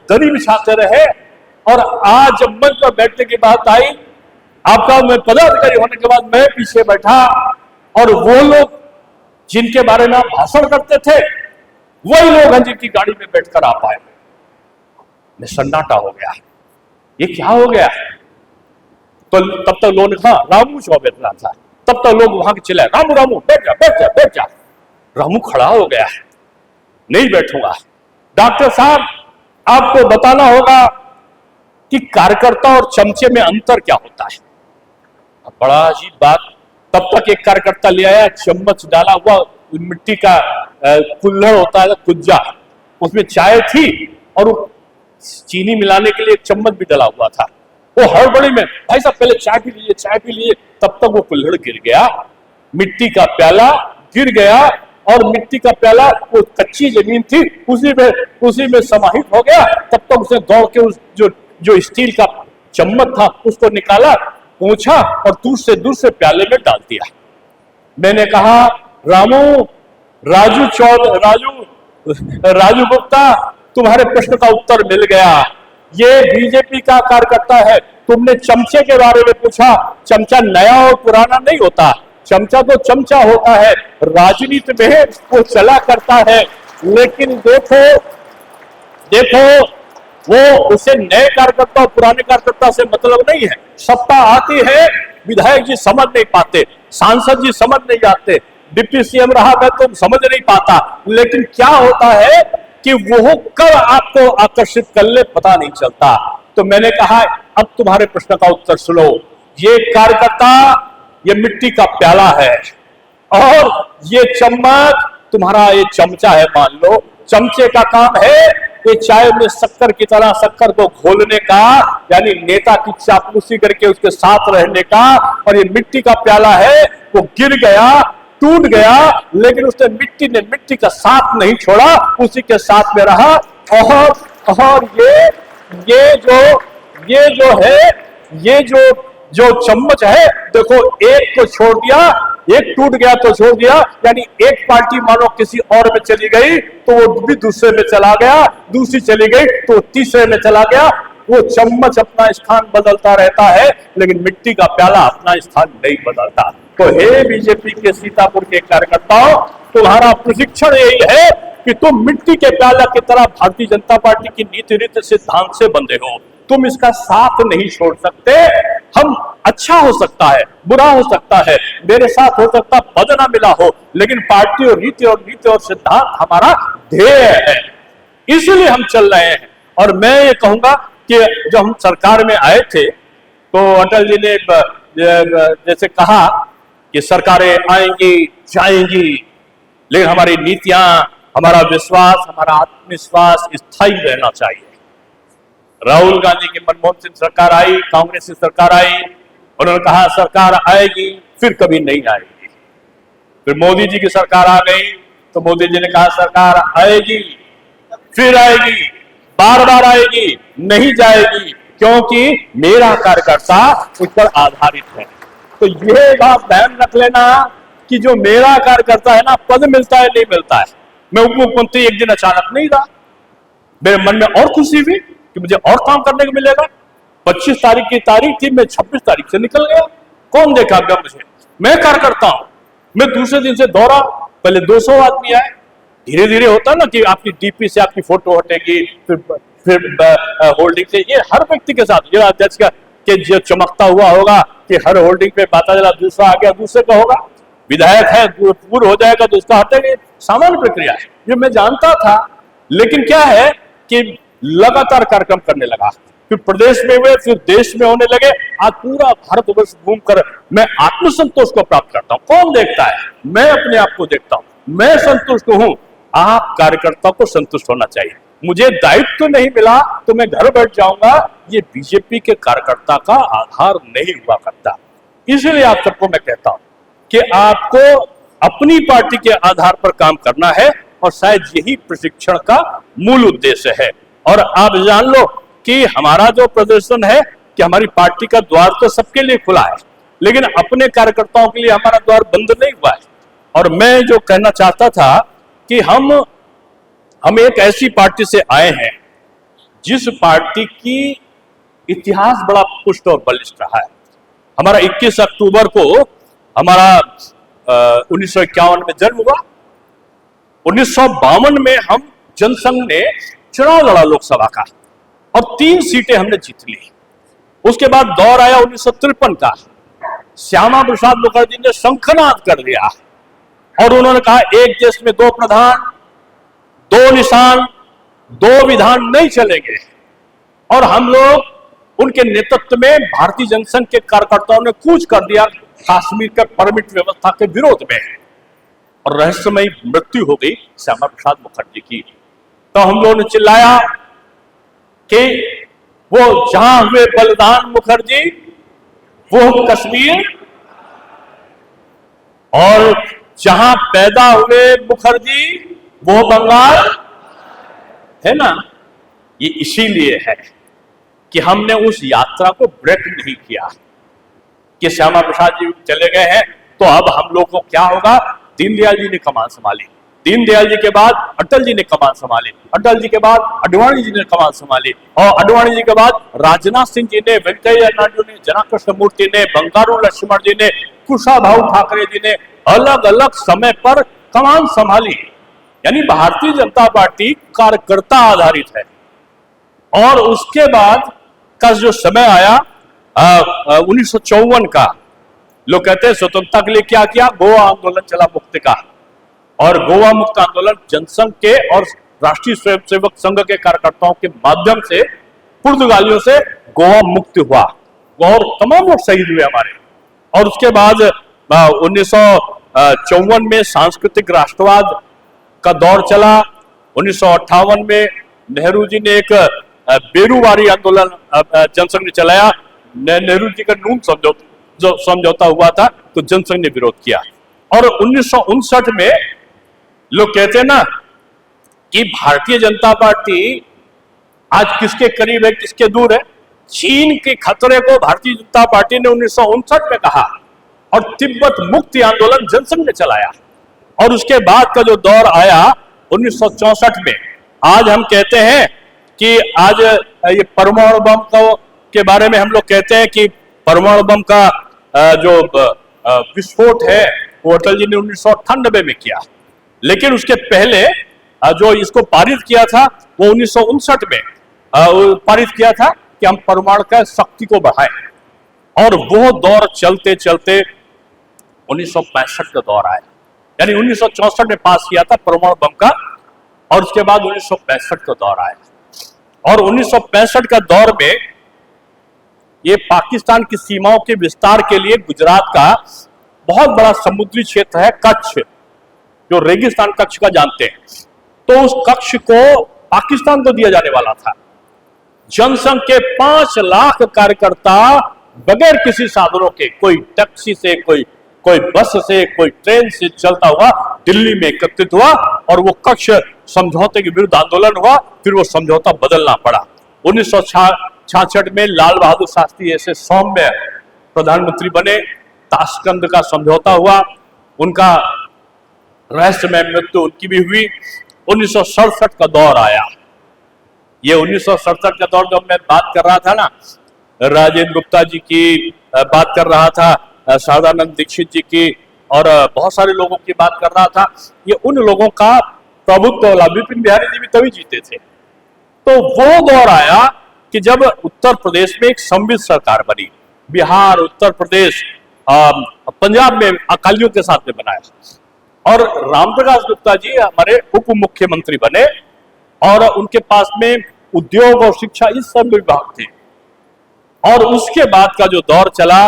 दरी बिछाते रहे। और आज जब मंच पर बैठने की बात आई, आपका मैं पदाधिकारी होने के बाद मैं पीछे बैठा, और वो लोग जिनके बारे में आप भाषण करते थे वही लोग हैं जिनकी गाड़ी में बैठकर आप आए। मैं सन्नाटा हो गया, ये क्या हो गया? तो तब तक लोगों ने कहा रामू चौबे था, तब तक लोग वहां के चिल्लाए रामू रामू बैठ जा बैठ जा बैठ जा। रामू खड़ा हो गया, नहीं बैठूंगा। डॉक्टर साहब आपको बताना होगा कि कार्यकर्ता और चमचे में अंतर क्या होता है। बड़ा अजीब बात। तब तक एक कार्यकर्ता ले आया, चम्मच डाला हुआ मिट्टी का कुल्हड़ होता है, कुज्जा, उसमें चाय थी और चीनी मिलाने के लिए एक चम्मच भी डाला हुआ था। वो हड़बड़ी में भाई साहब पहले चाय पी लीजिए, चाय पी लीजिए। तब तक वो कुल्हड़ गिर गया, मिट्टी का प्याला गिर गया, और मिट्टी का प्याला वो कच्ची जमीन थी उसी में समाहित हो गया। तब तक उसने दौड़ के उस जो स्टील का चम्मच था उसको निकाला, पूछा और दूर से प्याले में डाल दिया। मैंने कहा राजू गुप्ता तुम्हारे प्रश्न का उत्तर मिल गया। ये बीजेपी का कार्यकर्ता है। तुमने चमचे के बारे में पूछा, चमचा नया और पुराना नहीं होता, चमचा तो चमचा होता है, राजनीति में वो चला करता है। लेकिन देखो वो उसे नए कार्यकर्ता और पुराने कार्यकर्ता से मतलब नहीं है। सत्ता आती है, विधायक जी समझ नहीं पाते, सांसद जी समझ नहीं आते, डिप्टी सीएम रहा मैं तो समझ नहीं पाता, लेकिन क्या होता है कि वो कब आपको आकर्षित कर ले पता नहीं चलता। तो मैंने कहा अब तुम्हारे प्रश्न का उत्तर सुनो। ये कार्यकर्ता ये मिट्टी का प्याला है और ये चम्मच तुम्हारा ये चमचा है। मान लो चमचे का काम है ये चाय में शक्कर की तरह शक्कर को घोलने का, यानी नेता की चापलूसी करके उसके साथ रहने का, और ये मिट्टी का प्याला है वो गिर गया, टूट गया, लेकिन उसने मिट्टी का साथ नहीं छोड़ा, उसी के साथ में रहा। और ये जो चम्मच है, देखो एक को छोड़ दिया, एक टूट गया तो छोड़ दिया, यानी एक पार्टी मानो किसी और में चली गई तो वो भी दूसरे में चला गया, दूसरी चली गई तो तीसरे में चला गया। वो चम्मच अपना स्थान बदलता रहता है, लेकिन मिट्टी का प्याला अपना स्थान नहीं बदलता। तो हे बीजेपी के सीतापुर के कार्यकर्ताओं, तुम्हारा प्रशिक्षण यही है कि तुम मिट्टी के प्याला की तरह भारतीय जनता पार्टी की नीति रीति सिद्धांत से बंधे हो। तुम इसका साथ नहीं छोड़ सकते। हम अच्छा हो सकता है, बुरा हो सकता है, मेरे साथ हो सकता पद ना मिला हो, लेकिन पार्टी और नीति और सिद्धांत हमारा ध्येय है, इसलिए हम चल रहे हैं। और मैं ये कहूंगा कि जब हम सरकार में आए थे तो अटल जी ने जैसे कहा कि सरकारें आएंगी जाएंगी, लेकिन हमारी नीतियां, हमारा विश्वास, हमारा आत्मविश्वास स्थायी रहना चाहिए। राहुल गांधी की मनमोहन सिंह सरकार आई, कांग्रेस की सरकार आई, उन्होंने कहा सरकार आएगी फिर कभी नहीं आएगी। फिर मोदी जी की सरकार आ गई तो मोदी जी ने कहा सरकार आएगी फिर आएगी, बार बार आएगी, नहीं जाएगी, क्योंकि मेरा कार्यकर्ता उस पर आधारित है। तो ये बात ध्यान रख लेना कि जो मेरा कार्यकर्ता है ना, पद मिलता है नहीं मिलता है। मैं उप मुख्यमंत्री एक दिन अचानक नहीं रहा, मेरे मन में और खुशी हुई कि मुझे और काम करने को मिलेगा। 25 तारीख की तारीख थी, मैं 26 तारीख से निकल गया। कौन देखागा मुझे? मैं कार्यकर्ता हूं। मैं दूसरे दिन से दौड़ा, पहले 200 आदमी आए, धीरे धीरे होता ना कि आपकी डीपी से आपकी फोटो हटेगी, फिर होल्डिंग से, ये हर व्यक्ति के साथ, जिला अध्यक्ष का कि जो चमकता हुआ होगा कि हर होल्डिंग पे पता चला दूसरा आ गया, दूसरे का होगा, विधायक है पूर्व हो जाएगा तो उसका हटेगा, सामान्य प्रक्रिया है, ये मैं जानता था। लेकिन क्या है कि लगातार कार्यक्रम करने लगा, फिर प्रदेश में हुए, फिर देश में होने लगे। आज पूरा भारतवर्ष घूमकर मैं आत्मसंतोष को प्राप्त करता हूं। कौन देखता है? मैं अपने आप को देखता हूं, मैं संतुष्ट हूं। आप कार्यकर्ता को संतुष्ट होना चाहिए। मुझे दायित्व तो नहीं मिला तो मैं घर बैठ जाऊंगा, ये बीजेपी के कार्यकर्ता का आधार नहीं हुआ करता। इसलिए आप सबको मैं कहता हूं कि आपको अपनी पार्टी के आधार पर काम करना है, और शायद यही प्रशिक्षण का मूल उद्देश्य है। और आप जान लो कि हमारा जो प्रदर्शन है कि हमारी पार्टी का द्वार तो सबके लिए खुला है, लेकिन अपने कार्यकर्ताओं के लिए हमारा द्वार बंद नहीं हुआ है। और मैं जो कहना चाहता था कि हम एक ऐसी पार्टी से आए हैं जिस पार्टी की इतिहास बड़ा पुष्ट और बलिष्ठ रहा है। हमारा 21 अक्टूबर को हमारा 1951 में जन्म हुआ। 1952 में हम जनसंघ ने चुनाव लड़ा लोकसभा का, और 3 सीटें हमने जीत ली। उसके बाद दौर आया 1953 का, श्यामा प्रसाद मुखर्जी ने शंखनाद कर दिया और उन्होंने कहा एक देश में 2 प्रधान, 2 निशान, 2 विधान नहीं चलेंगे। और हम लोग उनके नेतृत्व में भारतीय जनसंघ के कार्यकर्ताओं ने कूच कर दिया कश्मीर के परमिट व्यवस्था के विरोध में, और रहस्यमयी मृत्यु हो गई श्यामा प्रसाद मुखर्जी की। तो हम लोगों ने चिल्लाया कि वो जहां हुए बलिदान मुखर्जी वो कश्मीर, और जहां पैदा हुए मुखर्जी वो बंगाल, है ना। ये इसीलिए है कि हमने उस यात्रा को ब्रेक नहीं किया कि श्यामा प्रसाद जी चले गए हैं तो अब हम लोग को क्या होगा। दीनदयाल जी ने कमान संभाली, दीनदयाल जी के बाद अटल जी ने कमान संभाली, अटल जी के बाद आडवाणी जी ने कमान संभाली, और आडवाणी जी के बाद राजनाथ सिंह जी ने, वेंकैया नायडू ने, जना कृष्णमूर्ति ने, बंगारू लक्ष्मण जी ने, कुशाभाऊ ठाकरे जी ने अलग अलग समय पर कमान संभाली। यानी भारतीय जनता पार्टी कार्यकर्ता आधारित है। और उसके बाद का जो समय आया 1954 का, लोग कहते हैं स्वतंत्रता के लिए क्या किया, गोवा आंदोलन चला मुक्ति का, और गोवा मुक्त आंदोलन जनसंघ के और राष्ट्रीय स्वयंसेवक संघ के कार्यकर्ताओं के माध्यम से पुर्तगालियों से गोवा मुक्त हुआ, और तमाम लोग शहीद हुए हमारे। और उसके बाद 1954 में सांस्कृतिक राष्ट्रवाद का दौर चला। 1958 में नेहरू जी ने एक बेरूवारी आंदोलन जनसंघ ने चलाया। नेहरू जी का नून समझौता हुआ था तो जनसंघ ने विरोध किया। और 1959 में लोग कहते हैं ना कि भारतीय जनता पार्टी आज किसके करीब है किसके दूर है। चीन के खतरे को भारतीय जनता पार्टी ने 1959 में कहा, और तिब्बत मुक्ति आंदोलन जनसंघ ने चलाया। और उसके बाद का जो दौर आया 1964 में, आज हम कहते हैं कि आज ये परमाणु बम के बारे में हम लोग कहते हैं कि परमाणु बम का जो विस्फोट है वो अटल जी ने 1998 में किया, लेकिन उसके पहले जो इसको पारित किया था वो 1959 में पारित किया था कि हम परमाणु का शक्ति को बढ़ाएं। और वो दौर चलते चलते 1965 का दौर आया, यानी 1964 में पास किया था परमाणु बम का, और उसके बाद 1965 का दौर आया। और 1965 का दौर में ये पाकिस्तान की सीमाओं के विस्तार के लिए गुजरात का बहुत बड़ा समुद्री क्षेत्र है कच्छ, जो रेगिस्तान कच्छ का जानते हैं, तो उस कच्छ को पाकिस्तान को दिया जाने वाला था। जनसंघ के 5 लाख कार्यकर्ता बगैर किसी साधनों के, कोई टैक्सी से, कोई बस से, कोई ट्रेन से चलता हुआ दिल्ली में एकत्रित हुआ और वो कच्छ समझौते के विरुद्ध आंदोलन हुआ। फिर वो समझौता बदलना पड़ा। 1966 में लाल बहादुर शास्त्री ऐसे सौम्य प्रधानमंत्री बने, ताशकंद का समझौता हुआ, उनका रहस्यमय मृत्यु उनकी भी हुई। 1967 का दौर आया। ये 1967 का दौर जब मैं बात कर रहा था ना, राजेंद्र गुप्ता जी की बात कर रहा था, सदानंद दीक्षित जी की, और बहुत सारे लोगों की बात कर रहा था, ये उन लोगों का प्रभुत्व वाला। विपिन बिहारी जी भी तभी जीते थे। तो वो दौर आया कि जब उत्तर प्रदेश में एक संवित सरकार बनी, बिहार, उत्तर प्रदेश, पंजाब में अकालियों के साथ में बनाया, और रामप्रकाश गुप्ता जी हमारे उप मुख्यमंत्री बने, और उनके पास में उद्योग और शिक्षा इस सब विभाग थे। और उसके बाद का जो दौर चला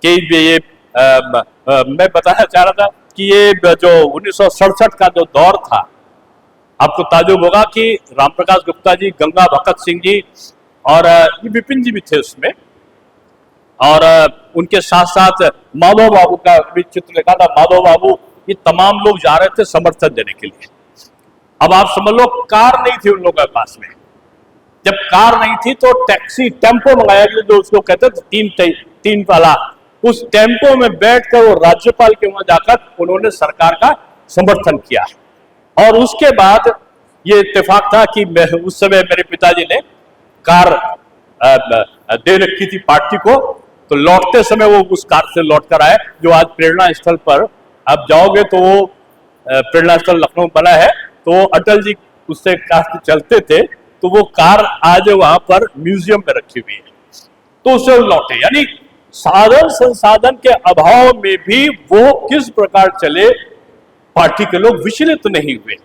कि ये मैं बताना चाह रहा था कि ये जो 1967 का जो दौर था, आपको ताजुब होगा कि रामप्रकाश गुप्ता जी, गंगा भगत सिंह जी और ये विपिन जी भी थे उसमें, और उनके साथ साथ माधव बाबू का भी चित्र लिखा था, माधव बाबू, ये तमाम लोग जा रहे थे समर्थन देने के लिए। अब आप समझ लो, कार नहीं थी उन लोगों के पास में। जब कार नहीं थी तो टैक्सी, टेम्पो मंगाया गया, जो उसको कहते थे तीन वाला, उस टेम्पो में बैठकर वो राज्यपाल के वहां जाकर उन्होंने सरकार का समर्थन किया। और उसके बाद ये इत्तेफाक था कि उस समय मेरे पिताजी ने कार दे रखी थी पार्टी को, तो लौटते समय वो उस कार से लौट कर आए, जो आज प्रेरणा स्थल पर आप जाओगे तो वो प्रेरणा स्थल लखनऊ बना है, तो वो अटल जी उससे कार चलते थे, तो वो कार आज वहां पर म्यूजियम में रखी हुई है, तो उससे लौटे। यानी साधन संसाधन के अभाव में भी वो किस प्रकार चले, पार्टी के लोग विचलित नहीं हुए।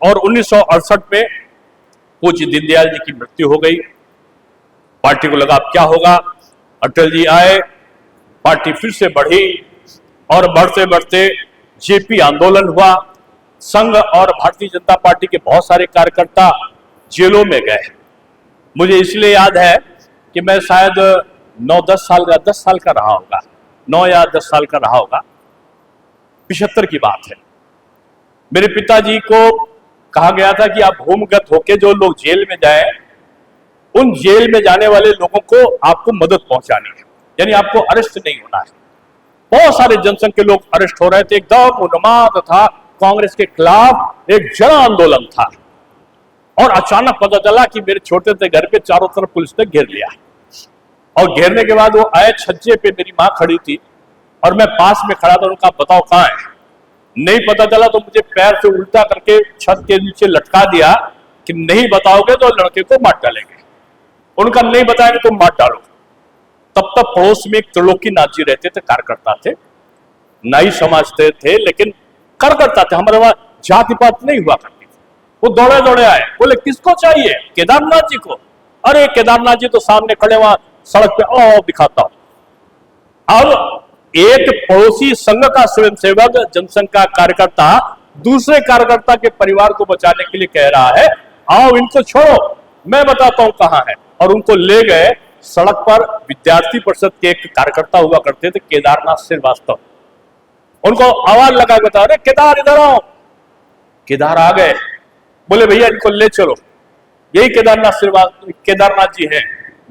और 1968 में पूज्य दीनदयाल जी की मृत्यु हो गई। पार्टी को लगा अब क्या होगा, अटल जी आए, पार्टी फिर से बढ़ी, और बढ़ते बढ़ते जेपी आंदोलन हुआ। संघ और भारतीय जनता पार्टी के बहुत सारे कार्यकर्ता जेलों में गए। मुझे इसलिए याद है कि मैं शायद 10 साल का रहा होगा, 9 या 10 साल का रहा होगा, 75 की बात है। मेरे पिताजी को कहा गया था कि आप भूमिगत होके जो लोग जेल में जाए, उन जेल में जाने वाले लोगों को आपको मदद पहुंचानी है, यानी आपको अरेस्ट नहीं होना है। बहुत सारे जनसंघ के लोग अरेस्ट हो रहे थे, एकदम उन्माद था, कांग्रेस के खिलाफ एक जन आंदोलन था। और अचानक पता चला कि मेरे छोटे से घर पे चारों तरफ पुलिस ने घेर लिया, और घेरने के बाद वो आए, छज्जे पे मेरी माँ खड़ी थी और मैं पास में खड़ा था। उनका बताओ कहाँ है, नहीं पता चला तो मुझे पैर से उल्टा करके छत के नीचे लटका दिया कि नहीं बताओगे तो लड़के को मार डालेंगे। उनका नहीं बताएंगे तो मार डालो। तब तक पड़ोस में एक त्रिलोकीनाथ जी रहते थे, कार्यकर्ता थे, नाई समझते थे, लेकिन कार्यकर्ता थे। हमारे वहां जाति पात नहीं हुआ करती थी। वो दौड़े दौड़े आए, बोले किसको चाहिए, केदारनाथ जी को। अरे केदारनाथ जी तो सामने खड़े वहां सड़क पे, ओ दिखाता हूं। अब एक पड़ोसी संघ का स्वयंसेवक, जनसंघ का कार्यकर्ता दूसरे कार्यकर्ता के परिवार को बचाने के लिए कह रहा है, आओ इनको छोड़ो, मैं बताता हूं कहां है। और उनको ले गए सड़क पर। विद्यार्थी परिषद के एक कार्यकर्ता हुआ करते थे, केदारनाथ श्रीवास्तव, उनको आवाज लगा के बता रहे, केदार इधर आओ। केदार आ गए, बोले भैया इनको ले चलो, यही केदारनाथ श्रीवास्तव, केदारनाथ जी हैं,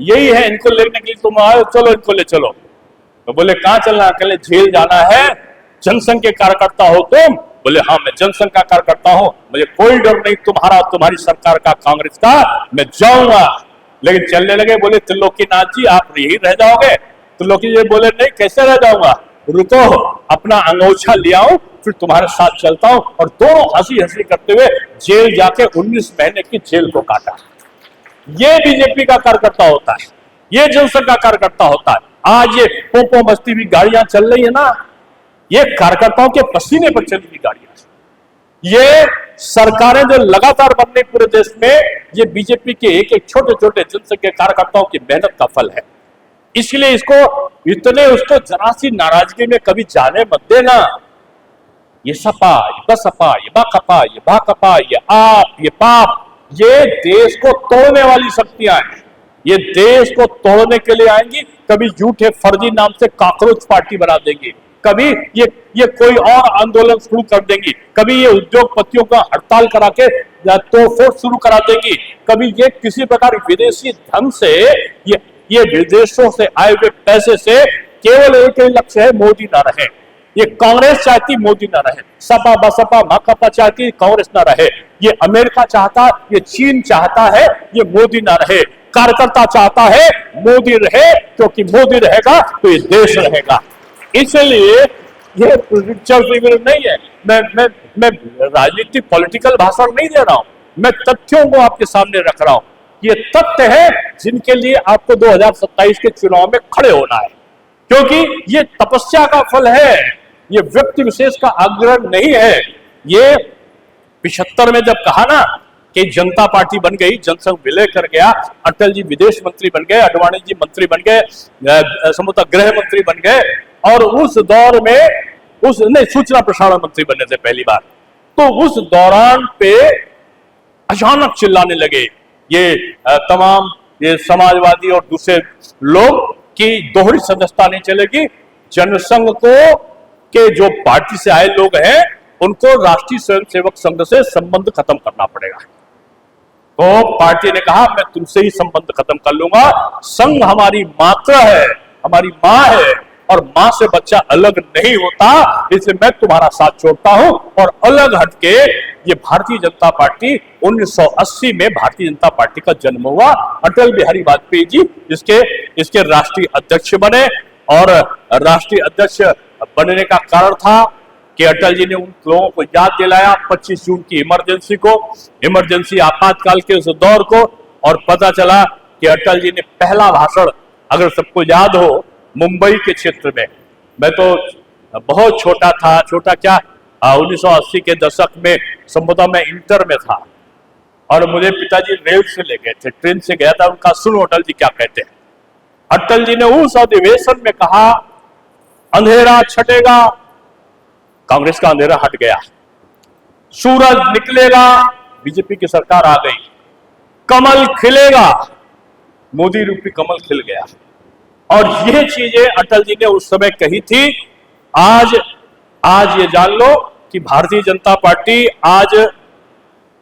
यही है, इनको लेने के लिए तुम आए, चलो इनको ले चलो। तो बोले कहां चलना है, कहले जेल जाना है, जनसंघ के कार्यकर्ता हो तुम? बोले हाँ मैं जनसंघ का कार्यकर्ता हूं, मुझे कोई डर नहीं तुम्हारा, तुम्हारी सरकार का, कांग्रेस का, मैं जाऊंगा। लेकिन चलने लगे, बोले त्रिलोकीनाथ जी आप यही रह जाओगे? त्रिलोकी जी बोले नहीं, कैसे रह जाऊंगा, रुको अपना अंगोछा ले आओ, फिर तुम्हारे साथ चलता हूं। और दोनों हंसी हंसी करते हुए जेल जाके 19 महीने की जेल को काटा। ये बीजेपी का कार्यकर्ता होता है, ये जनसंघ का कार्यकर्ता होता है। आज ये पोपो बस्ती भी गाड़ियां चल रही है ना, ये कार्यकर्ताओं के पसीने पर चली हुई गाड़ियां, ये सरकारें जो लगातार बन रही पूरे देश में, ये बीजेपी के एक एक छोटे छोटे जनसंख्या कार्यकर्ताओं की मेहनत का फल है। इसलिए इसको इतने उसको जरा सी नाराजगी में कभी जाने मत देना। ये सपा, ये बसपा, ये बाकपा, ये भाकपा, ये आप, ये पाप, ये देश को तोड़ने वाली शक्तियां हैं। ये देश को तोड़ने के लिए आएंगी। कभी झूठे फर्जी नाम से कॉकरोच पार्टी बना देंगी, कभी ये कोई और आंदोलन शुरू कर देंगी, कभी ये उद्योगपतियों का हड़ताल करा के तोड़फोड़ शुरू करा देंगी, कभी ये किसी प्रकार विदेशी धन से ये विदेशों से आए हुए पैसे से केवल एक ही लक्ष्य है, मोदी ना रहे। ये कांग्रेस चाहती मोदी ना रहे, सपा बसपा भाकपा चाहती कांग्रेस ना रहे, ये अमेरिका चाहता, ये चीन चाहता है ये मोदी ना रहे, कार्यकर्ता चाहता है मोदी रहे, क्योंकि मोदी रहेगा तो ये देश रहेगा। इसलिए ये पिक्चर नहीं है। मैं राजनीतिक पॉलिटिकल भाषण नहीं दे रहा हूं, मैं तथ्यों को आपके सामने रख रहा हूं। ये तथ्य है जिनके लिए आपको 2027 के चुनाव में खड़े होना है, क्योंकि ये तपस्या का फल है, ये व्यक्ति विशेष का आग्रह नहीं है। ये 75 में जब कहा ना कि जनता पार्टी बन गई, जनसंघ विलय कर गया, अटल जी विदेश मंत्री बन गए, अडवाणी जी मंत्री बन गए, संभवतः गृह मंत्री बन गए, और उस दौर में सूचना प्रसारण मंत्री बने थे पहली बार, तो उस दौरान पे अचानक चिल्लाने लगे ये तमाम ये समाजवादी और दूसरे लोग कि दोहरी सदस्यता नहीं चलेगी, जनसंघ को के जो पार्टी से आए लोग हैं उनको राष्ट्रीय स्वयंसेवक संघ से संबंध खत्म करना पड़ेगा। तो पार्टी ने कहा मैं तुमसे ही संबंध खत्म कर लूंगा, संघ हमारी मात्र है, हमारी मां है, और मां से बच्चा अलग नहीं होता, इसलिए मैं तुम्हारा साथ छोड़ता हूं। और अलग हटके ये भारतीय जनता पार्टी 1980 में भारतीय जनता पार्टी का जन्म हुआ। अटल बिहारी वाजपेयी जी इसके राष्ट्रीय अध्यक्ष बने, और राष्ट्रीय अध्यक्ष बनने का कारण था कि अटल जी ने उन लोगों को याद दिलाया 25 जून की इमरजेंसी को, इमरजेंसी आपातकाल के उस दौर को, और पता चला कि अटल जी ने पहला भाषण, अगर सबको याद हो, मुंबई के क्षेत्र में, मैं तो बहुत छोटा था, छोटा क्या 1980 के दशक में संभवतः मैं इंटर में था, और मुझे पिताजी रेल से ले गए थे, ट्रेन से गया था, उनका सुनो अटल जी क्या कहते हैं। अटल जी ने उस अधिवेशन में कहा अंधेरा छटेगा, कांग्रेस का अंधेरा हट गया, सूरज निकलेगा, बीजेपी की सरकार आ गई, कमल खिलेगा, मोदी रूपी कमल खिल गया। और ये चीजें अटल जी ने उस समय कही थी। आज ये जान लो कि भारतीय जनता पार्टी आज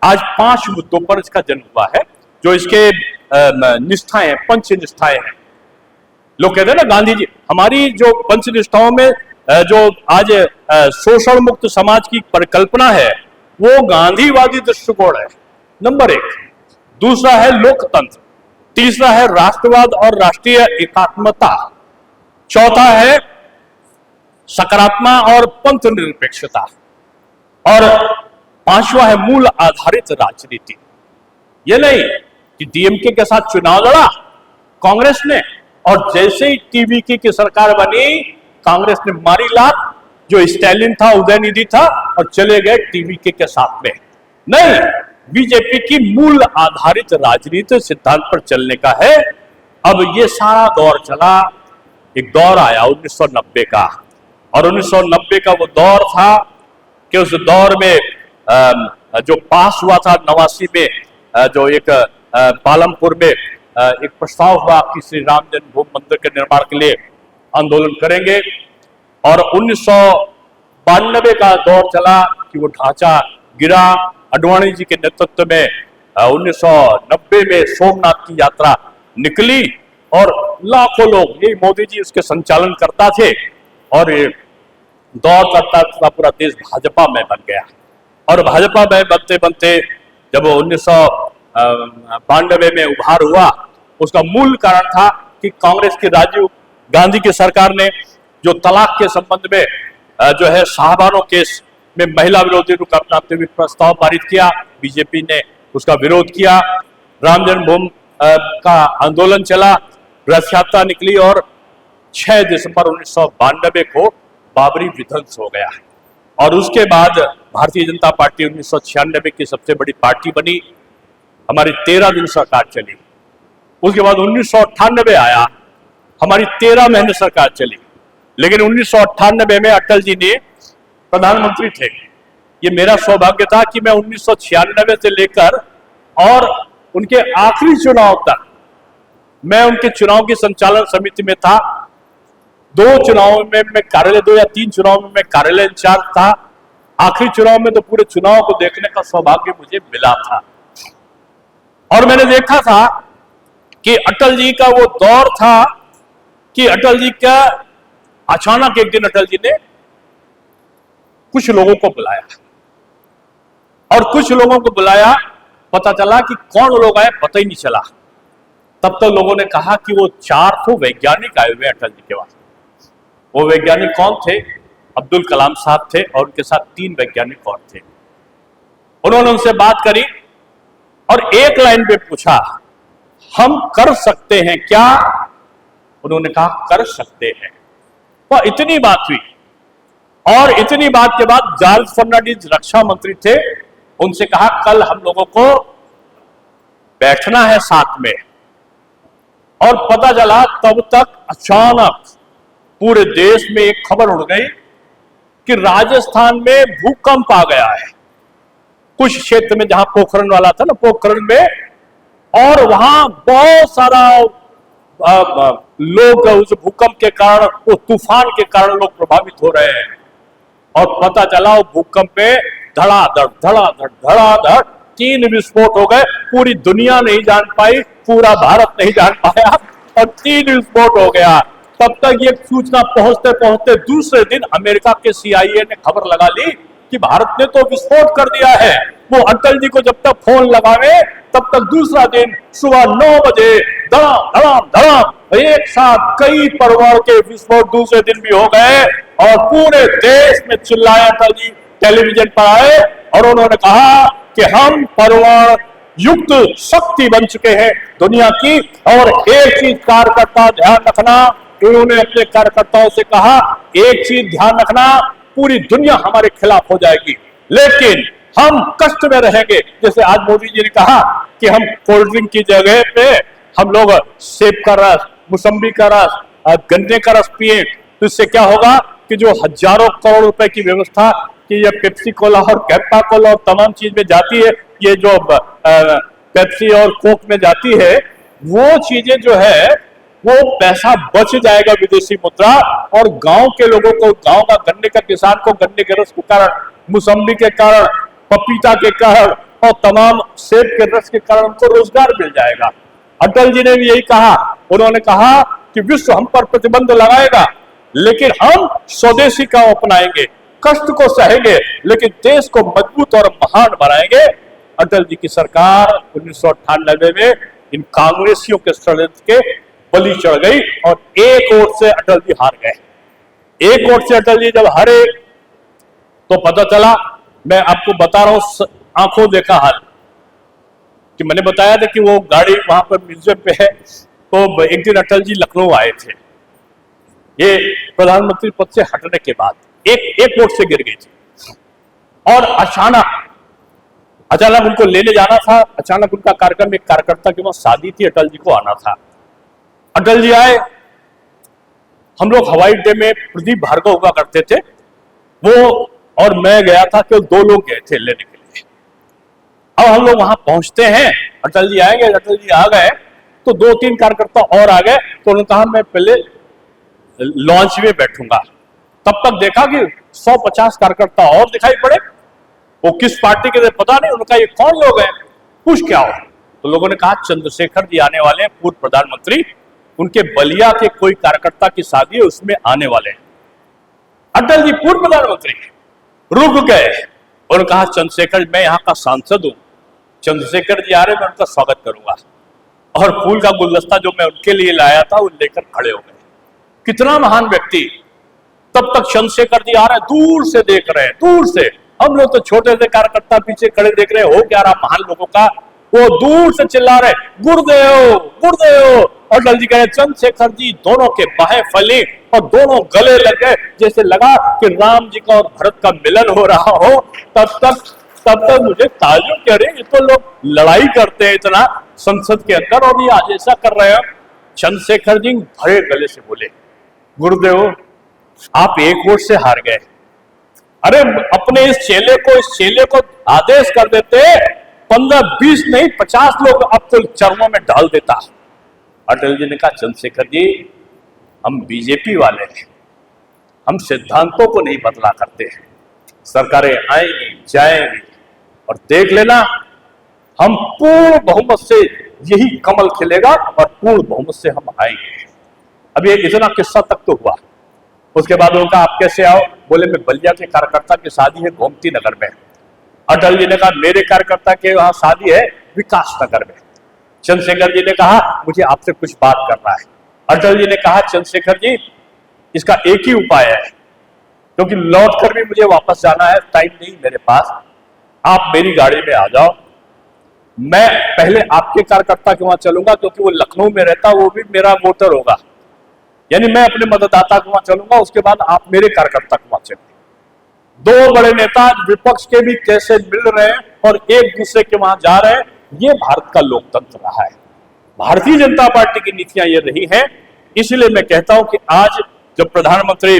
5 मुद्दों पर इसका जन्म हुआ है, जो इसके निष्ठाएं हैं, पंच निष्ठाएं हैं। लोग कहते हैं ना गांधी जी, हमारी जो पंच निष्ठाओं में जो आज शोषण मुक्त समाज की परिकल्पना है वो गांधीवादी दृष्टिकोण है, नंबर 1। दूसरा है लोकतंत्र, तीसरा है राष्ट्रवाद और राष्ट्रीय एकात्मता, चौथा है सकारात्मक और पंथ निरपेक्षता, और पांचवा है मूल आधारित राजनीति। ये नहीं कि डीएमके के साथ चुनाव लड़ा कांग्रेस ने, और जैसे ही टीवीके की सरकार बनी कांग्रेस ने मारी लात, जो स्टालिन था, उदयनिधि था, और चले गए टीवीके के साथ में। नहीं, बीजेपी की मूल आधारित राजनीतिक सिद्धांत पर चलने का है। अब ये सारा दौर चला, एक दौर आया 1990 का, और 1990 का वो दौर था कि उस दौर में जो पास हुआ था 89 में, जो एक पालमपुर में एक प्रस्ताव हुआ कि श्री राम जन्मभूमि मंदिर के निर्माण के लिए आंदोलन करेंगे, और 1992 का दौर चला कि वो ढांचा गिरा। अडवाणी जी के नेतृत्व में 1990 में सोमनाथ की यात्रा निकली, और लाखों लोग, ये मोदी जी उसके संचालन करता थे, और दौर करता था, पूरा देश भाजपा में बन गया। और भाजपा में बनते बनते जब 1992 में उभार हुआ, उसका मूल कारण था कि कांग्रेस की राजीव गांधी की सरकार ने जो तलाक के संबंध में जो है शाहबानो केस में महिला विरोधी रुख अपनाते हुए प्रस्ताव पारित किया, बीजेपी ने उसका विरोध किया। राम जन्मभूमि का आंदोलन चला, रथ यात्रा निकली, और 6 दिसंबर 1992 को बाबरी विध्वंस हो गया। और उसके बाद भारतीय जनता पार्टी 1996 की सबसे बड़ी पार्टी बनी, हमारी 13 दिन सरकार चली। उसके बाद 1998 आया, हमारी 13 महीने सरकार चली। लेकिन 1998 में अटल जी ने प्रधानमंत्री थे। ये मेरा सौभाग्य था कि मैं 1996 से लेकर और उनके आखिरी चुनाव तक मैं उनके चुनाव की संचालन समिति में था। 2 चुनावों में मैं कार्यालय 2 या 3 चुनाव में मैं कार्यालय इंचार्ज था। आखिरी चुनाव में तो पूरे चुनाव को देखने का सौभाग्य मुझे मिला था। और मैंने देखा था कि अटल जी का वो दौर था कि अटल जी का अचानक एक दिन अटल जी ने कुछ लोगों को बुलाया और कुछ लोगों को बुलाया, पता चला कि कौन लोग आए पता ही नहीं चला। तब तो लोगों ने कहा कि वो 4 वैज्ञानिक आए हुए अटल जी के पास। वो वैज्ञानिक कौन थे? अब्दुल कलाम साहब थे और उनके साथ 3 वैज्ञानिक और थे। उन्होंने उनसे बात करी और एक लाइन पे पूछा, हम कर सकते हैं क्या? उन्होंने कहा कर सकते हैं। वह इतनी बात हुई और इतनी बात के बाद जॉर्ज फर्नांडिस रक्षा मंत्री थे, उनसे कहा कल हम लोगों को बैठना है साथ में। और पता चला तब तक अचानक पूरे देश में एक खबर उड़ गई कि राजस्थान में भूकंप आ गया है। कुछ क्षेत्र में जहां पोखरण वाला था ना, पोखरण में, और वहां बहुत सारा लोग उस भूकंप के कारण, वो तूफान के कारण लोग प्रभावित हो रहे हैं। और पता चला वो भूकंप में धड़ाधड़ 3 विस्फोट हो गए। पूरी दुनिया नहीं जान पाई, पूरा भारत नहीं जान पाया और 3 विस्फोट हो गया। तब तक ये सूचना पहुंचते पहुंचते दूसरे दिन अमेरिका के CIA ने खबर लगा ली कि भारत ने तो विस्फोट कर दिया है। वो अटल जी को जब तक फोन लगावे तब तक दूसरा दिन सुबह 9 बजे धड़ाम धड़ाम धड़ाम एक साथ कई परमाणु के विस्फोट दूसरे दिन भी हो गए और पूरे देश में चिल्लाए। अटल जी टेलीविजन पर आए और उन्होंने कहा कि हम परमाणु युक्त शक्ति बन चुके हैं दुनिया की। और एक चीज कार्यकर्ता ध्यान रखना, उन्होंने अपने कार्यकर्ताओं से कहा एक चीज ध्यान रखना, पूरी दुनिया हमारे खिलाफ हो जाएगी लेकिन हम कष्ट में रहेंगे। जैसे आज मोदी जी ने कहा कि हम कोल्ड ड्रिंक की जगह पे हम लोग सेब का रस, मौसम्बी का रस, गन्ने का रस पिए, तो इससे क्या होगा कि जो हजारों करोड़ रुपए की व्यवस्था कि ये पेप्सी कोला और कैंपा कोला और तमाम चीज में जाती है, ये जो पेप्सी और कोक में जाती है, वो चीजें जो है वो पैसा बच जाएगा विदेशी मुद्रा। और गांव के लोगों को, गांव का गन्ने का किसान को गन्ने के रस के कारण, मौसम्बी के कारण, पपीता के कारण और तमाम सेब के रस के कारण उनको रोजगार मिल जाएगा। अटल जी ने भी यही कहा। उन्होंने कहा कि विश्व हम पर प्रतिबंध लगाएगा लेकिन हम स्वदेशी का अपनाएंगे, कष्ट को सहेंगे लेकिन देश को मजबूत और महान बनाएंगे। अटल जी की सरकार 1998 में इन कांग्रेसियों के षड्यंत्र के बलि चढ़ गई और एक वोट से अटल जी हार गए। एक वोट से अटल जी जब हारे तो पता चला, मैं आपको बता रहा हूं आंखों देखा हाल, कि मैंने बताया था कि वो गाड़ी वहां पर म्यूजियम पे है। तो एक दिन अटल जी लखनऊ आए थे, ये प्रधानमंत्री पद से हटने के बाद एक वोट से गिर गई थी और अचानक उनको लेने जाना था। अचानक उनका कार्यक्रम, एक कार्यकर्ता की वहां शादी थी, अटल जी को आना था। अटल जी आए, हम लोग हवाई अड्डे में प्रदीप भार्गव हुआ करते थे, वो और मैं गया था, केवल 2 लोग गए थे लेने के लिए। अब हम लोग वहां पहुंचते हैं, अटल जी आएंगे, अटल जी आ गए तो 2-3 कार्यकर्ता और आ गए। तो उन्होंने कहा मैं पहले लॉन्च में बैठूंगा। तब तक देखा कि 150 कार्यकर्ता और दिखाई पड़े। वो किस पार्टी के थे पता नहीं। उन्होंने कहा ये कौन लोग हैं, पूछ क्या हो? तो लोगों ने कहा चंद्रशेखर जी आने वाले हैं, पूर्व प्रधानमंत्री, उनके बलिया के कोई कार्यकर्ता की शादी है, उसमें आने वाले हैं। अटल जी पूर्व प्रधानमंत्री रुक गए। उन्होंने कहा चंद्रशेखर, मैं यहाँ का सांसद हूं, चंद्रशेखर जी आ रहे, मैं उनका स्वागत करूंगा। और फूल का गुलदस्ता जो मैं उनके लिए लाया था वो लेकर खड़े हो गए। कितना महान व्यक्ति। तब तक चंद्रशेखर जी आ रहे, दूर से देख रहे हैं, दूर से। हम लोग तो छोटे से कार्यकर्ता पीछे खड़े देख रहे हो क्या रहा महान लोगों का। वो दूर से चिल्ला रहे गुरुदेव गुरुदेव, अटल जी कहे चंद्रशेखर जी दोनों के बाहें फैली और दोनों गले लगे, जैसे लगा कि राम जी का और भरत का मिलन हो रहा हो। तब तक मुझे ताज्जुब कह रहे, ये तो लोग लड़ाई करते हैं इतना संसद के अंदर और ये आज ऐसा कर रहे हैं। चंद्रशेखर जी भरे गले से बोले, गुरुदेव आप एक वोट से हार गए। अरे अपने इस चेले को आदेश कर देते, 15-20 नहीं 50 लोग अब तो चरणों में डाल देता। अटल जी ने कहा चंद्रशेखर जी हम बीजेपी वाले हैं, हम सिद्धांतों को नहीं बदला करते हैं। सरकारें आएंगी जाएंगी और देख लेना हम पूर्ण बहुमत से यही कमल खिलेगा और पूर्ण बहुमत से हम आएंगे। अब ये इतना किस्सा तक तो हुआ। उसके बाद उनका आप कैसे आओ, बोले मैं बलिया के कार्यकर्ता की शादी है गोमती नगर में। अटल जी ने कहा मेरे कार्यकर्ता के वहां शादी है विकास नगर में। चंद्रशेखर जी ने कहा मुझे आपसे कुछ बात करना है। अटल जी ने कहा चंद्रशेखर जी इसका एक ही उपाय है, क्योंकि लौट कर भी मुझे वापस जाना है, टाइम नहीं मेरे पास। आप मेरी गाड़ी में आ जाओ, मैं पहले आपके कार्यकर्ता के वहां चलूंगा क्योंकि वो लखनऊ में रहता, वो भी मेरा वोटर होगा, यानी मैं अपने मतदाता के वहां चलूंगा, उसके बाद आप मेरे कार्यकर्ता के वहां चलेंगे। दो बड़े नेता विपक्ष के भी कैसे मिल रहे हैं और एक दूसरे के वहां जा रहे हैं। ये भारत का लोकतंत्र रहा है, भारतीय जनता पार्टी की नीतियां ये रही हैं। इसलिए मैं कहता हूं कि आज जब प्रधानमंत्री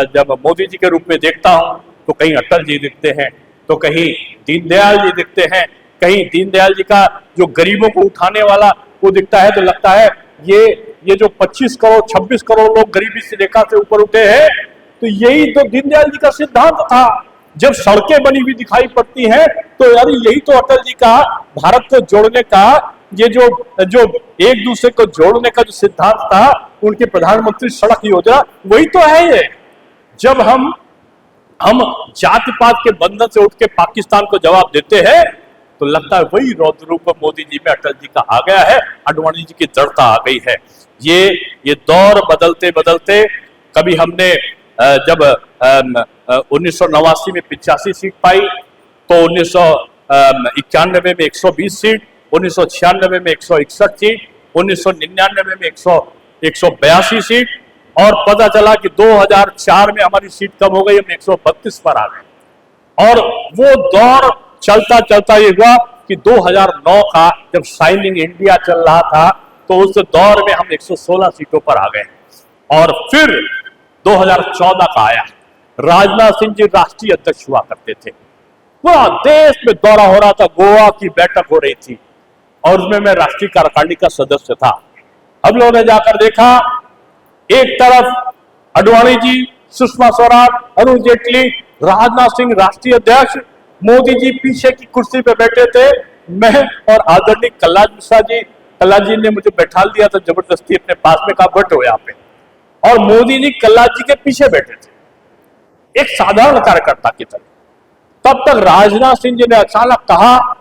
जब मोदी जी के रूप में देखता हूं तो कहीं अटल जी दिखते हैं, तो कहीं दीनदयाल जी दिखते हैं, कहीं दीनदयाल जी का जो गरीबों को उठाने वाला वो दिखता है, तो लगता है ये जो 25 करोड़ 26 करोड़ लोग गरीबी से रेखा से ऊपर उठे हैं, तो यही तो दीनदयाल जी का सिद्धांत था। जब सड़कें बनी हुई दिखाई पड़ती हैं तो यार यही तो अटल जी का भारत को जोड़ने का, ये जो एक दूसरे को जोड़ने का जो सिद्धांत था, उनके प्रधानमंत्री सड़क योजना वही तो है। ये जब हम जाति पात के बंधन से उठ के पाकिस्तान को जवाब देते हैं तो लगता है वही रौद्र रूप मोदी जी में अटल जी का आ गया है, आडवाणी जी की दृढ़ता आ गई है। ये दौर बदलते बदलते कभी हमने जब 1989 में 85 सीट पाई, तो 1991 में 120 सीट, 1996 में 161 सीट, 1999 में 182 सीट, और पता चला कि 2004 में हमारी सीट कम हो गई, हम 132 पर आ गए। और वो दौर चलता चलता ये हुआ कि 2009 का जब शाइनिंग इंडिया चल रहा था तो उस दौर में हम 116 सीटों पर आ गए। और फिर 2014 का आया, राजनाथ सिंह जी राष्ट्रीय अध्यक्ष हुआ करते थे, पूरा देश में दौरा हो रहा था, गोवा की बैठक हो रही थी और उसमें मैं राष्ट्रीय कार्यकारिणी का सदस्य था। हम लोगों ने जाकर देखा, एक तरफ आडवाणी जी, सुषमा स्वराज, अरुण जेटली, राजनाथ सिंह राष्ट्रीय अध्यक्ष, मोदी जी पीछे की कुर्सी पे बैठे थे, मैं और आदरणीय कल्लाज मिश्रा जी, कल्लाज जी ने मुझे बैठा दिया था जबरदस्ती अपने पास में, कहा बैठो यहाँ पे, और मोदी जी कल्लाज जी के पीछे बैठे थे एक साधारण कार्यकर्ता की तरह। तब तक राजनाथ सिंह जी ने अचानक कहा,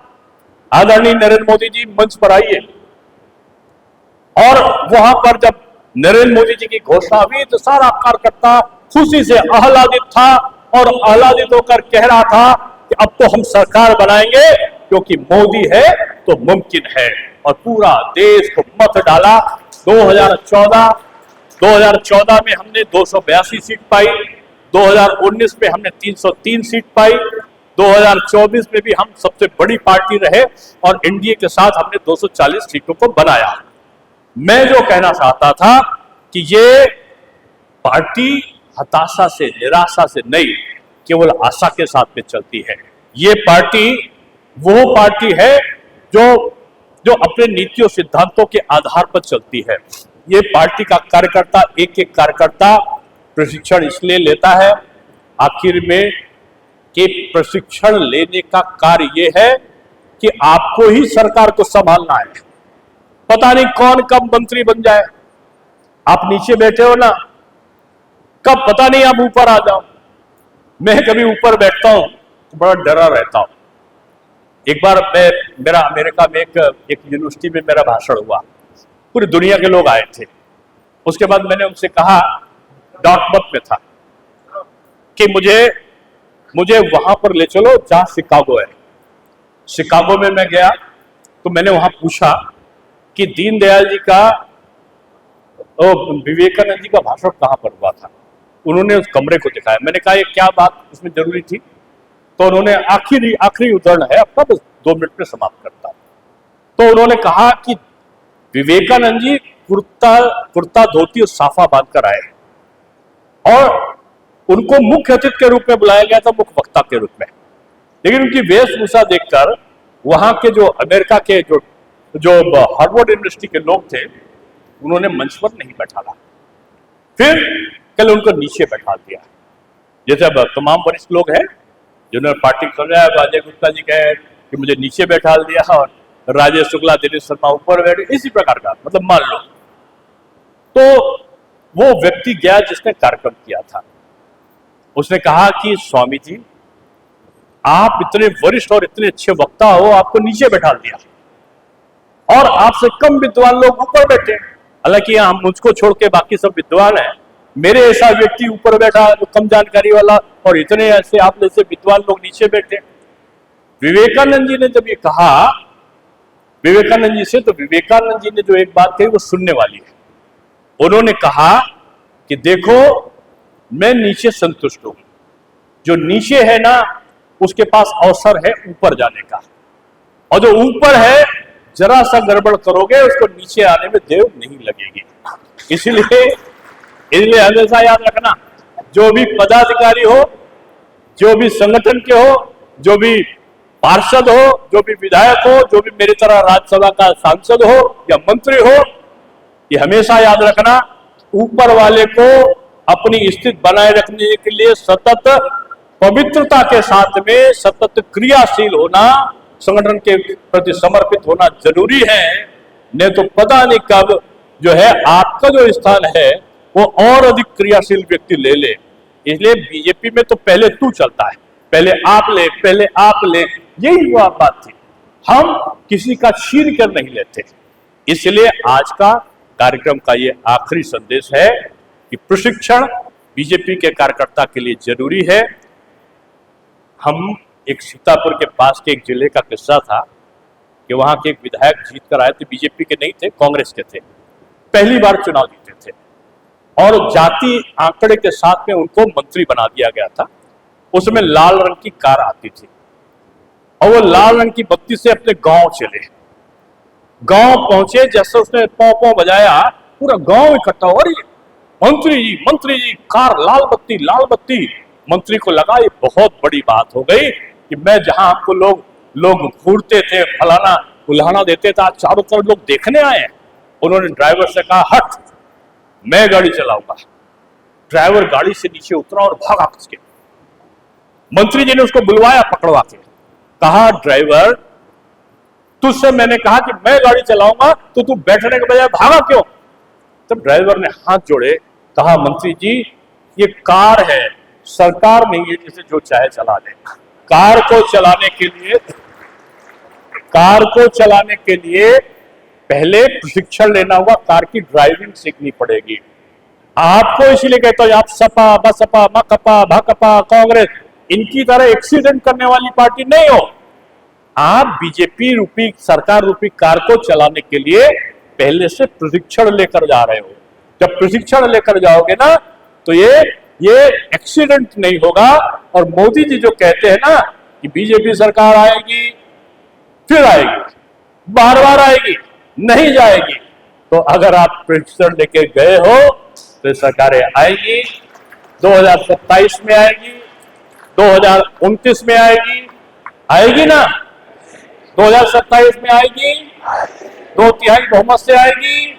आदरणीय नरेंद्र मोदी जी मंच पर आइए। और वहां पर जब नरेंद्र मोदी जी की घोषणा हुई तो सारा कार्यकर्ता खुशी से आह्लादित था और आह्लादित होकर कह रहा था कि अब तो हम सरकार बनाएंगे क्योंकि मोदी है तो मुमकिन है। और पूरा देश को मत डाला। 2014 में हमने 282 सीट पाई, 2019 में हमने 303 सीट पाई, 2024 में भी हम सबसे बड़ी पार्टी रहे और एनडीए के साथ हमने 240 सीटों को बनाया। मैं जो कहना चाहता था कि ये पार्टी हताशा से, निराशा से नहीं, केवल आशा के साथ में चलती है। ये पार्टी वो पार्टी है जो अपने नीतियों सिद्धांतों के आधार पर चलती है। ये पार्टी का कार्यकर्ता, एक एक कार्यकर्ता प्रशिक्षण इसलिए लेता है आखिर में कि प्रशिक्षण लेने का कार्य यह है कि आपको ही सरकार को संभालना है। पता नहीं कौन कब मंत्री बन जाए, आप नीचे बैठे हो ना, कब पता नहीं आप ऊपर आ जाओ। मैं कभी ऊपर बैठता हूं तो बड़ा डरा रहता हूं। एक बार मेरा अमेरिका में एक यूनिवर्सिटी में मेरा भाषण हुआ, पूरी दुनिया के लोग आए थे। उसके बाद मैंने उनसे कहा, डॉटमत में था, कि मुझे वहां पर ले चलो जहां शिकागो है। शिकागो में मैं गया तो मैंने वहां पूछा कि दीनदयाल जी का विवेकानंद जी का भाषण कहां पर हुआ था। उन्होंने उस कमरे को दिखाया। मैंने कहा ये क्या बात उसमें जरूरी थी, तो उन्होंने आखिरी उदाहरण है आपका, बस 2 मिनट में समाप्त करता हूं। तो उन्होंने कहा कि विवेकानंद जी कुर्ता धोती और साफा बांधकर आए और उनको मुख्य अतिथि के रूप में बुलाया गया था, मुख्य वक्ता के रूप में, लेकिन उनकी वेशभूषा देखकर वहां के जो अमेरिका के जो हार्वर्ड यूनिवर्सिटी के लोग थे, उन्होंने मंच पर नहीं बैठाला, फिर कल उनको नीचे बैठा दिया। जैसे अब तमाम वरिष्ठ लोग हैं जिन्होंने पार्टी समझाया, अजय गुप्ता जी कहे कि मुझे नीचे बैठा दिया और राजेश शुक्ला, दिनेश शर्मा ऊपर बैठे, इसी प्रकार का मतलब मान लो। तो वो व्यक्ति गया जिसने कार्यक्रम किया था, उसने कहा कि स्वामी जी आप इतने वरिष्ठ और इतने अच्छे वक्ता हो, आपको नीचे बैठा दिया और आपसे कम विद्वान लोग ऊपर बैठे। हालांकि यहां मुझको छोड़ के बाकी सब विद्वान हैं, मेरे ऐसा व्यक्ति ऊपर बैठा जो कम जानकारी वाला, और इतने ऐसे आप जैसे विद्वान लोग नीचे बैठे। विवेकानंद जी ने जब ये कहा विवेकानंद जी से, तो विवेकानंद जी ने जो एक बात कही वो सुनने वाली है। उन्होंने कहा कि देखो मैं नीचे संतुष्ट हूं, जो नीचे है ना उसके पास अवसर है ऊपर जाने का, और जो ऊपर है जरा सा गड़बड़ करोगे उसको नीचे आने में देर नहीं लगेगी। इसलिए हमेशा याद रखना, जो भी पदाधिकारी हो, जो भी संगठन के हो, जो भी पार्षद हो, जो भी विधायक हो, जो भी मेरी तरह राज्यसभा का सांसद हो या मंत्री हो, ये हमेशा याद रखना, ऊपर वाले को अपनी स्थिति बनाए रखने के लिए सतत पवित्रता के साथ में सतत क्रियाशील होना, संगठन के प्रति समर्पित होना जरूरी है। नहीं तो पता नहीं कब जो है आपका जो स्थान है वो और अधिक क्रियाशील व्यक्ति ले ले। इसलिए बीजेपी में तो पहले तू चलता है, पहले आप ले, यही वो बात थी। हम किसी का छीन कर नहीं लेते। इसलिए आज का कार्यक्रम का ये आखिरी संदेश है कि प्रशिक्षण बीजेपी के कार्यकर्ता के लिए जरूरी है। हम एक सीतापुर के पास के एक जिले का किस्सा था कि वहां के एक विधायक जीत कर आए थे, बीजेपी के नहीं थे, कांग्रेस के थे, पहली बार चुनाव जीते थे, और जाति आंकड़े के साथ में उनको मंत्री बना दिया गया था। उसमें लाल रंग की कार आती थी और वो लाल रंग की बत्ती से अपने गांव चले। गांव पहुंचे, जैसे उसने पौ पौ बजाया, पूरा गांव इकट्ठा हो, अरे मंत्री जी कार लाल बत्ती। मंत्री को लगा ये बहुत बड़ी बात हो गई कि मैं जहां हमको लोग घूरते थे, फलाना उल्हाना देते थे, आज चारों तरफ लोग देखने आए हैं। उन्होंने ड्राइवर से कहा हट, मैं गाड़ी चलाऊंगा। ड्राइवर गाड़ी से नीचे उतरा और भागा खस के। मंत्री जी ने उसको बुलवाया पकड़वा के, कहा ड्राइवर तुझसे मैंने कहा कि मैं गाड़ी चलाऊंगा तो तू बैठने के बजाय भागा क्यों? तब ड्राइवर ने हाथ जोड़े, कहा मंत्री जी ये कार है, सरकार नहीं है जिसे जो चाहे चला दे। कार को चलाने के लिए पहले प्रशिक्षण लेना होगा, कार की ड्राइविंग सीखनी पड़ेगी। आपको इसीलिए कहता हूं, आप सपा बसपा मकपा भाकपा कांग्रेस इनकी तरह एक्सीडेंट करने वाली पार्टी नहीं हो। आप बीजेपी रूपी सरकार रूपी कार को चलाने के लिए पहले से प्रशिक्षण लेकर जा रहे हो। जब प्रशिक्षण लेकर जाओगे ना तो ये एक्सीडेंट नहीं होगा। और मोदी जी जो कहते हैं ना कि बीजेपी सरकार आएगी फिर आएगी, बार आएगी, नहीं जाएगी, तो अगर आप प्रशिक्षण लेके गए हो तो सरकारें आएगी, 2027 में आएगी, 2029 में आएगी ना, 2027 में आएगी, 2/3 बहुमत से आएगी।